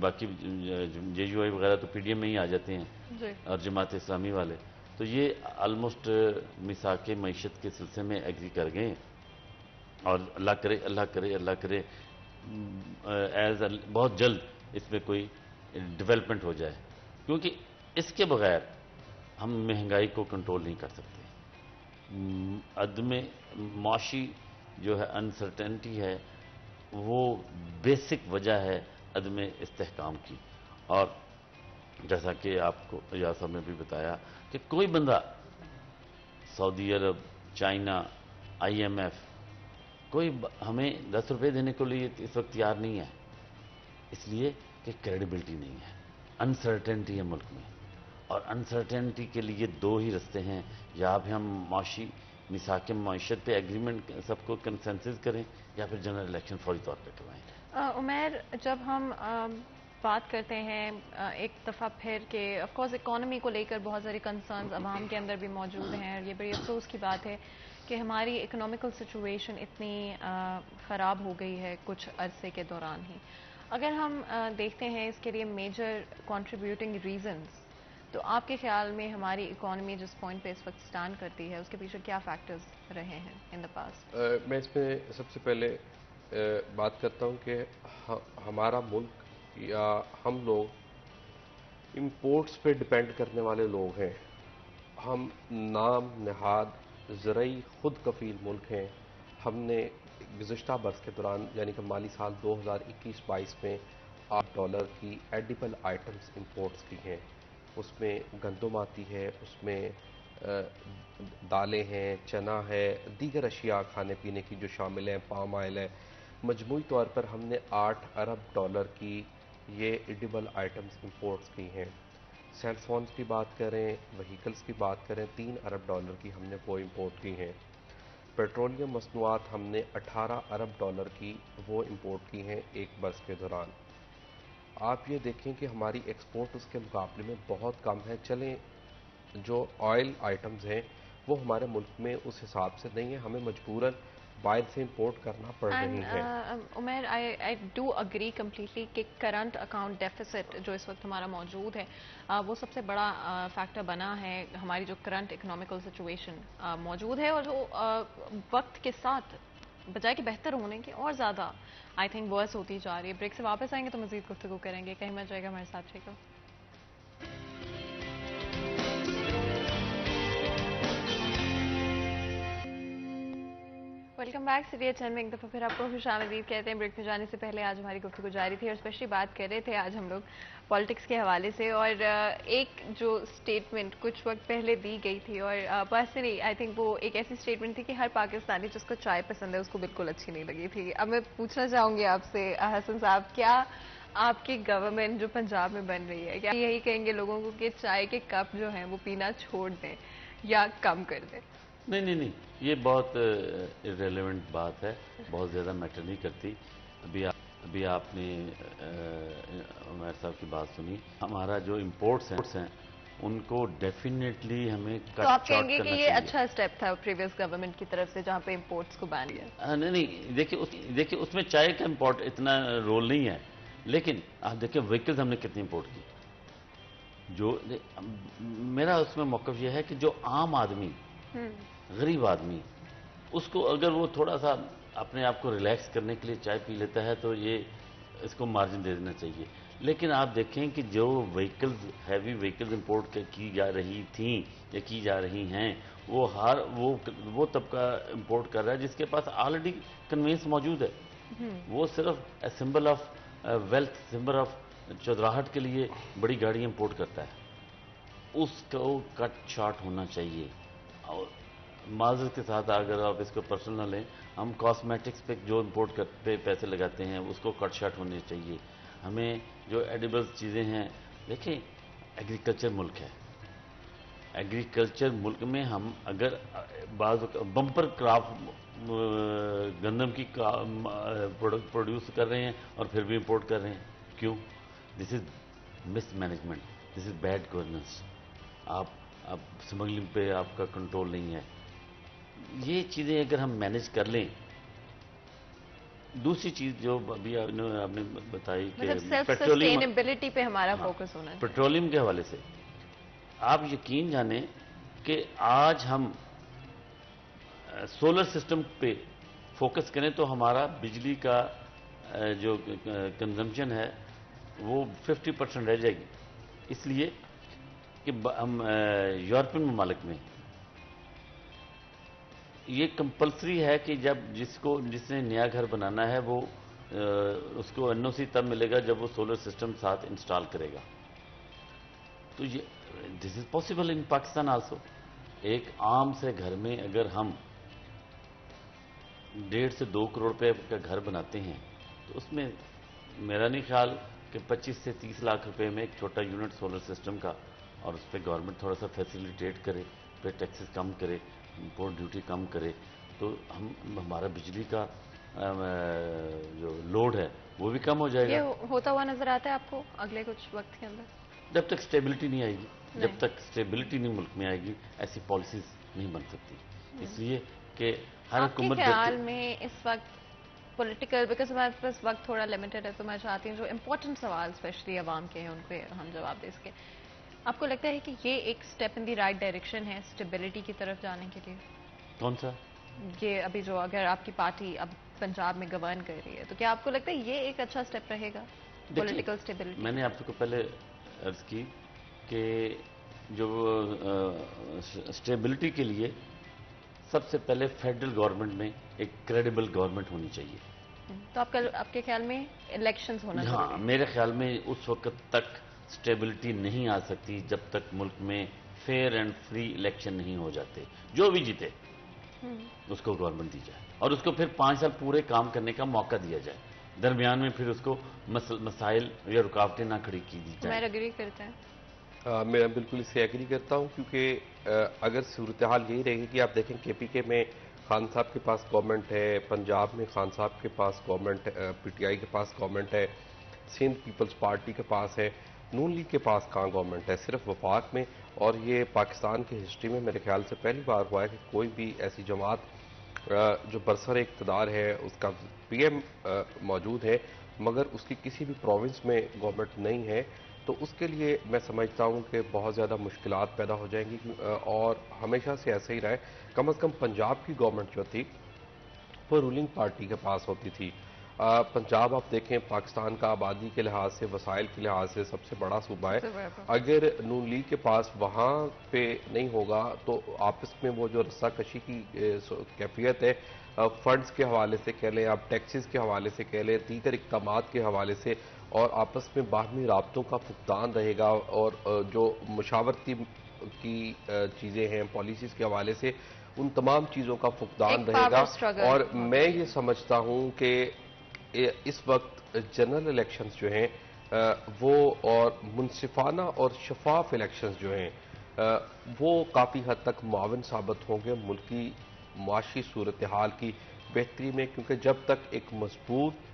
باقی جے یو آئی وغیرہ تو پی ڈی ایم میں ہی آ جاتے ہیں، اور جماعت اسلامی والے تو یہ آلموسٹ میثاق معیشت کے سلسلے میں ایگری کر گئے ہیں، اور اللہ کرے بہت جلد اس میں کوئی ڈیولپمنٹ ہو جائے، کیونکہ اس کے بغیر ہم مہنگائی کو کنٹرول نہیں کر سکتے۔ عدم معاشی جو ہے انسرٹینٹی ہے، وہ بیسک وجہ ہے عدم استحکام کی، اور جیسا کہ آپ کو ایاز صاحب نے بھی بتایا کہ کوئی بندہ سعودی عرب، چائنا، IMF کوئی ہمیں 10 روپے دینے کے لیے اس وقت تیار نہیں ہے، اس لیے کہ کریڈیبلٹی نہیں ہے، انسرٹینٹی ہے ملک میں، اور انسرٹینٹی کے لیے دو ہی رستے ہیں، یا پھر ہم معاشی میثاق معیشت پہ ایگریمنٹ سب کو کنسنسس کریں، یا پھر جنرل الیکشن فوری طور پہ کروائیں۔ عمیر، جب ہم بات کرتے ہیں ایک دفعہ پھر کہ آف کورس اکانومی کو لے کر بہت سارے کنسرنز عوام کے اندر بھی موجود ہیں، اور یہ بڑی افسوس کی بات ہے کہ ہماری اکنامیکل سچویشن اتنی خراب ہو گئی ہے کچھ عرصے کے دوران ہی۔ اگر ہم دیکھتے ہیں اس کے لیے میجر کنٹریبیوٹنگ ریزنز، تو آپ کے خیال میں ہماری اکانومی جس پوائنٹ پہ اس وقت سٹینڈ کرتی ہے اس کے پیچھے کیا فیکٹرز رہے ہیں ان دا پاسٹ؟ میں اس میں سب سے پہلے بات کرتا ہوں کہ ہمارا ملک یا ہم لوگ امپورٹس پہ ڈپینڈ کرنے والے لوگ ہیں۔ ہم نام نہاد زرعی خود کفیل ملک ہیں۔ ہم نے گزشتہ برس کے دوران یعنی کہ مالی سال 2021-22 میں $8 کی ایڈیبل آئٹمز امپورٹس کی ہیں۔ اس میں گندم آتی ہے، اس میں دالیں ہیں، چنا ہے، دیگر اشیاء کھانے پینے کی جو شامل ہیں، پام آئل ہے۔ مجموعی طور پر ہم نے $8 ارب کی یہ ایڈیبل آئٹمز امپورٹس کی ہیں۔ سیل فونز کی بات کریں، وہیکلز کی بات کریں، $3 ارب کی ہم نے وہ امپورٹ کی ہیں۔ پیٹرولیم مصنوعات ہم نے $18 ارب کی وہ امپورٹ کی ہیں ایک برس کے دوران۔ آپ یہ دیکھیں کہ ہماری ایکسپورٹ اس کے مقابلے میں بہت کم ہے۔ چلیں جو آئل آئٹمز ہیں وہ ہمارے ملک میں اس حساب سے نہیں ہیں، ہمیں مجبوراً باہر سے امپورٹ کرنا پڑ رہی ہیں۔ Umair, I do agree completely کہ کرنٹ اکاؤنٹ ڈیفیسٹ جو اس وقت ہمارا موجود ہے وہ سب سے بڑا فیکٹر بنا ہے ہماری جو کرنٹ اکنامیکل سچویشن موجود ہے، اور جو وقت کے ساتھ بجائے کہ بہتر ہونے کی اور زیادہ آئی تھنک ورس ہوتی جا رہی ہے۔ بریک سے واپس آئیں گے تو مزید گفتگو کریں گے، کہیں مت جائے گا، ہمارے ساتھ رہے گا۔ ویلکم بیک سیریل چینل میں ایک دفعہ پھر آپ کو خوش آمدید کہتے ہیں۔ بریک میں جانے سے پہلے آج ہماری گفتگو جاری تھی اور اسپیشلی بات کر رہے تھے آج ہم لوگ پالیٹکس کے حوالے سے، اور ایک جو اسٹیٹمنٹ کچھ وقت پہلے دی گئی تھی، اور پرسنلی آئی تھنک وہ ایک ایسی اسٹیٹمنٹ تھی کہ ہر پاکستانی جس کو چائے پسند ہے اس کو بالکل اچھی نہیں لگی تھی۔ اب میں پوچھنا چاہوں گی آپ سے حسن صاحب، کیا آپ کی گورنمنٹ جو پنجاب میں بن رہی ہے کیا یہی کہیں گے لوگوں کو کہ چائے کے کپ جو ہیں وہ پینا چھوڑ دیں یا کم کر دیں؟ نہیں، یہ بہت ریلیونٹ بات ہے، بہت زیادہ میٹر نہیں کرتی۔ ابھی آپ نے عمیر صاحب کی بات سنی، ہمارا جو امپورٹس ہیں ان کو ڈیفینیٹلی ہمیں کٹ تو آپ شارٹ کہیں گے کرنا کہ یہ چاہیے۔ اچھا اسٹیپ تھا پریویس گورنمنٹ کی طرف سے جہاں پہ امپورٹس کو بین کیا؟ نہیں، دیکھیے اس میں چائے کا امپورٹ اتنا رول نہیں ہے، لیکن آپ دیکھیں وہیکلز ہم نے کتنی امپورٹ کی۔ جو میرا اس میں موقف یہ ہے کہ جو عام آدمی، غریب آدمی، اس کو اگر وہ تھوڑا سا اپنے آپ کو ریلیکس کرنے کے لیے چائے پی لیتا ہے تو یہ اس کو مارجن دے دینا چاہیے۔ لیکن آپ دیکھیں کہ جو وہیکلز، ہیوی وہیکلز امپورٹ کی جا رہی تھیں یا کی جا رہی ہیں، وہ طبقہ امپورٹ کر رہا ہے جس کے پاس آلریڈی کنوینس موجود ہے۔ وہ صرف symbol of wealth, symbol of چودراہٹ کے لیے بڑی گاڑیاں امپورٹ کرتا ہے، اس کو کٹ شارٹ ہونا چاہیے۔ اور معذرت کے ساتھ اگر آپ اس کو پرسنل نہ لیں، ہم کاسمیٹکس پہ جو امپورٹ کرتے پیسے لگاتے ہیں اس کو کٹ شارٹ ہونے چاہیے۔ ہمیں جو ایڈیبل چیزیں ہیں، دیکھیں ایگریکلچر ملک ہے، ایگریکلچر ملک میں ہم اگر بعض بمپر کراپ گندم کی پروڈیوس کر رہے ہیں اور پھر بھی امپورٹ کر رہے ہیں، کیوں؟ This is mismanagement, this is bad governance. اب اسمگلنگ پہ آپ کا کنٹرول نہیں ہے۔ یہ چیزیں اگر ہم مینج کر لیں۔ دوسری چیز جو ابھی آپ نے بتائی کہ مطلب سیلف سسٹینیبلٹی پہ ہمارا فوکس ہونا ہے پیٹرولیم کے حوالے سے، آپ یقین جانیں کہ آج ہم سولر سسٹم پہ فوکس کریں تو ہمارا بجلی کا جو کنزمپشن ہے وہ 50% رہ جائے گی۔ اس لیے کہ ہم یورپین ممالک میں یہ کمپلسری ہے کہ جس نے نیا گھر بنانا ہے وہ اس کو NOC تب ملے گا جب وہ سولر سسٹم ساتھ انسٹال کرے گا۔ تو یہ this is possible in Pakistan also. ایک عام سے گھر میں اگر ہم 1.5 سے 2 کروڑ روپے کا گھر بناتے ہیں تو اس میں میرا نہیں خیال کہ 25 سے 30 لاکھ روپے میں ایک چھوٹا یونٹ سولر سسٹم کا، اور اس پہ گورنمنٹ تھوڑا سا فیسیلیٹیٹ کرے، پھر ٹیکسز کم کرے، امپورٹ ڈیوٹی کم کرے، تو ہمارا بجلی کا جو لوڈ ہے وہ بھی کم ہو جائے گا. یہ ہوتا ہوا نظر آتا ہے آپ کو اگلے کچھ وقت کے اندر؟ جب تک سٹیبلٹی نہیں آئے گی، جب تک سٹیبلٹی نہیں ملک میں آئے گی، ایسی پالیسیز نہیں بن سکتی. اس لیے کہ ہر آپ کے حکومت خیال میں اس وقت پولیٹیکل، بیکاز ہمارے پاس وقت تھوڑا لمیٹڈ ہے، تو میں چاہتی ہوں جو امپورٹنٹ سوال اسپیشلی عوام کے ہیں ان کو ہم جواب دے سکیں. آپ کو لگتا ہے کہ یہ ایک سٹیپ ان دی رائٹ ڈائریکشن ہے اسٹیبلٹی کی طرف جانے کے لیے؟ کون سا؟ یہ ابھی جو اگر آپ کی پارٹی اب پنجاب میں گورن کر رہی ہے تو کیا آپ کو لگتا ہے یہ ایک اچھا سٹیپ رہے گا پولیٹیکل اسٹیبلٹی؟ میں نے آپ کو پہلے عرض کی کہ جو اسٹیبلٹی کے لیے سب سے پہلے فیڈرل گورنمنٹ میں ایک کریڈیبل گورنمنٹ ہونی چاہیے. تو آپ کے خیال میں الیکشنز ہونا ہاں، ضروری؟ میرے خیال میں اس وقت تک اسٹیبلٹی نہیں آ سکتی جب تک ملک میں فیئر اینڈ فری الیکشن نہیں ہو جاتے. جو بھی جیتے اس کو گورنمنٹ دی جائے اور اس کو پھر 5 سال پورے کام کرنے کا موقع دیا جائے. درمیان میں پھر اس کو مسائل یا رکاوٹیں نہ کھڑی کی دی جائیں. میں اگری کرتا ہے. میں بالکل اس سے ایگری کرتا ہوں، کیونکہ اگر صورتحال یہی رہے گی کہ آپ دیکھیں کے پی کے میں خان صاحب کے پاس گورنمنٹ ہے، پنجاب میں خان صاحب کے پاس گورنمنٹ، پی ٹی آئی کے پاس گورنمنٹ ہے، سندھ پیپلز پارٹی کے پاس ہے، نون لیگ کے پاس کہاں گورنمنٹ ہے، صرف وفاق میں. اور یہ پاکستان کی ہسٹری میں میرے خیال سے پہلی بار ہوا ہے کہ کوئی بھی ایسی جماعت جو برسر اقتدار ہے اس کا پی ایم موجود ہے مگر اس کی کسی بھی پروونس میں گورنمنٹ نہیں ہے. تو اس کے لیے میں سمجھتا ہوں کہ بہت زیادہ مشکلات پیدا ہو جائیں گی، اور ہمیشہ سے ایسا ہی رہے. کم از کم پنجاب کی گورنمنٹ جو تھی وہ رولنگ پارٹی کے پاس ہوتی تھی. پنجاب آپ دیکھیں پاکستان کا آبادی کے لحاظ سے، وسائل کے لحاظ سے سب سے بڑا صوبہ ہے. اگر نون لیگ کے پاس وہاں پہ نہیں ہوگا تو آپس میں وہ جو رسہ کشی کی کیفیت ہے، فنڈز کے حوالے سے کہہ لیں، آپ ٹیکسز کے حوالے سے کہہ لیں، دیگر اقدامات کے حوالے سے، اور آپس میں باہمی رابطوں کا فقدان رہے گا، اور جو مشاورتی کی چیزیں ہیں پالیسیز کے حوالے سے ان تمام چیزوں کا فقدان رہے گا. اور میں یہ سمجھتا ہوں کہ اس وقت جنرل الیکشنز جو ہیں وہ اور منصفانہ اور شفاف الیکشنز جو ہیں وہ کافی حد تک معاون ثابت ہوں گے ملک کی معاشی صورتحال کی بہتری میں، کیونکہ جب تک ایک مضبوط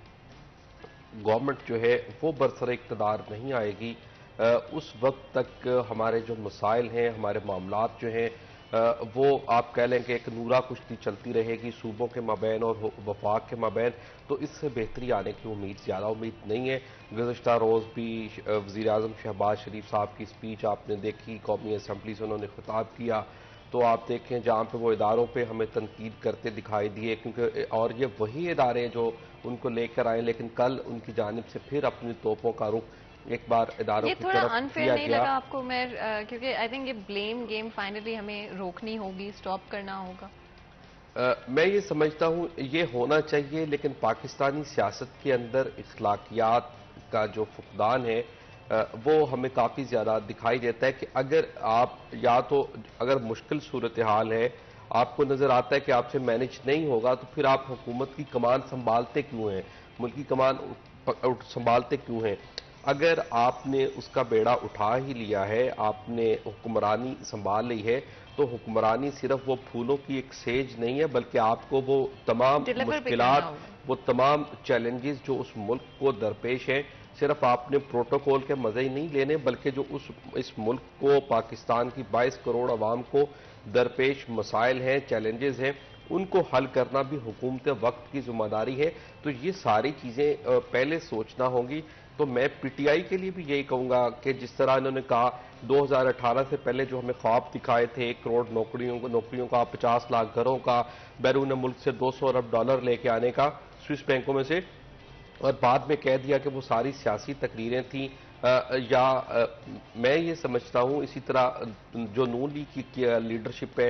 گورنمنٹ جو ہے وہ برسر اقتدار نہیں آئے گی اس وقت تک ہمارے جو مسائل ہیں، ہمارے معاملات جو ہیں وہ آپ کہہ لیں کہ ایک نورا کشتی چلتی رہے گی صوبوں کے مابین اور وفاق کے مابین. تو اس سے بہتری آنے کی زیادہ امید نہیں ہے. گزشتہ روز بھی وزیر اعظم شہباز شریف صاحب کی اسپیچ آپ نے دیکھی، قومی اسمبلی سے انہوں نے خطاب کیا، تو آپ دیکھیں جہاں پہ وہ اداروں پہ ہمیں تنقید کرتے دکھائی دیے، کیونکہ اور یہ وہی ادارے جو ان کو لے کر آئے، لیکن کل ان کی جانب سے پھر اپنی توپوں کا رخ ایک بار اداروں کی طرف یہ تھوڑا انفیئر نہیں گیا. لگا آپ کو میں، کیونکہ آئی تھنک یہ بلیم گیم فائنلی ہمیں روکنی ہوگی، سٹاپ کرنا ہوگا؟ میں یہ سمجھتا ہوں یہ ہونا چاہیے، لیکن پاکستانی سیاست کے اندر اخلاقیات کا جو فقدان ہے وہ ہمیں کافی زیادہ دکھائی دیتا ہے کہ اگر آپ یا تو اگر مشکل صورتحال ہے، آپ کو نظر آتا ہے کہ آپ سے مینیج نہیں ہوگا، تو پھر آپ حکومت کی کمان سنبھالتے کیوں ہیں، ملک کی کمان سنبھالتے کیوں ہیں؟ اگر آپ نے اس کا بیڑا اٹھا ہی لیا ہے، آپ نے حکمرانی سنبھال لی ہے، تو حکمرانی صرف وہ پھولوں کی ایک سیج نہیں ہے، بلکہ آپ کو وہ تمام مشکلات، وہ تمام چیلنجز جو اس ملک کو درپیش ہیں، صرف آپ نے پروٹوکول کے مزے ہی نہیں لینے، بلکہ جو اس ملک کو، پاکستان کی 22 کروڑ عوام کو درپیش مسائل ہیں، چیلنجز ہیں، ان کو حل کرنا بھی حکومت وقت کی ذمہ داری ہے. تو یہ ساری چیزیں پہلے سوچنا ہوں گی. تو میں پی ٹی آئی کے لیے بھی یہی کہوں گا کہ جس طرح انہوں نے کہا 2018 سے پہلے جو ہمیں خواب دکھائے تھے 1 کروڑ نوکریوں کا، 50 لاکھ گھروں کا، بیرون ملک سے 200 ارب ڈالر لے کے آنے کا سوئس بینکوں میں سے، اور بعد میں کہہ دیا کہ وہ ساری سیاسی تقریریں تھیں، یا میں یہ سمجھتا ہوں اسی طرح جو نون لیگ کی لیڈرشپ ہے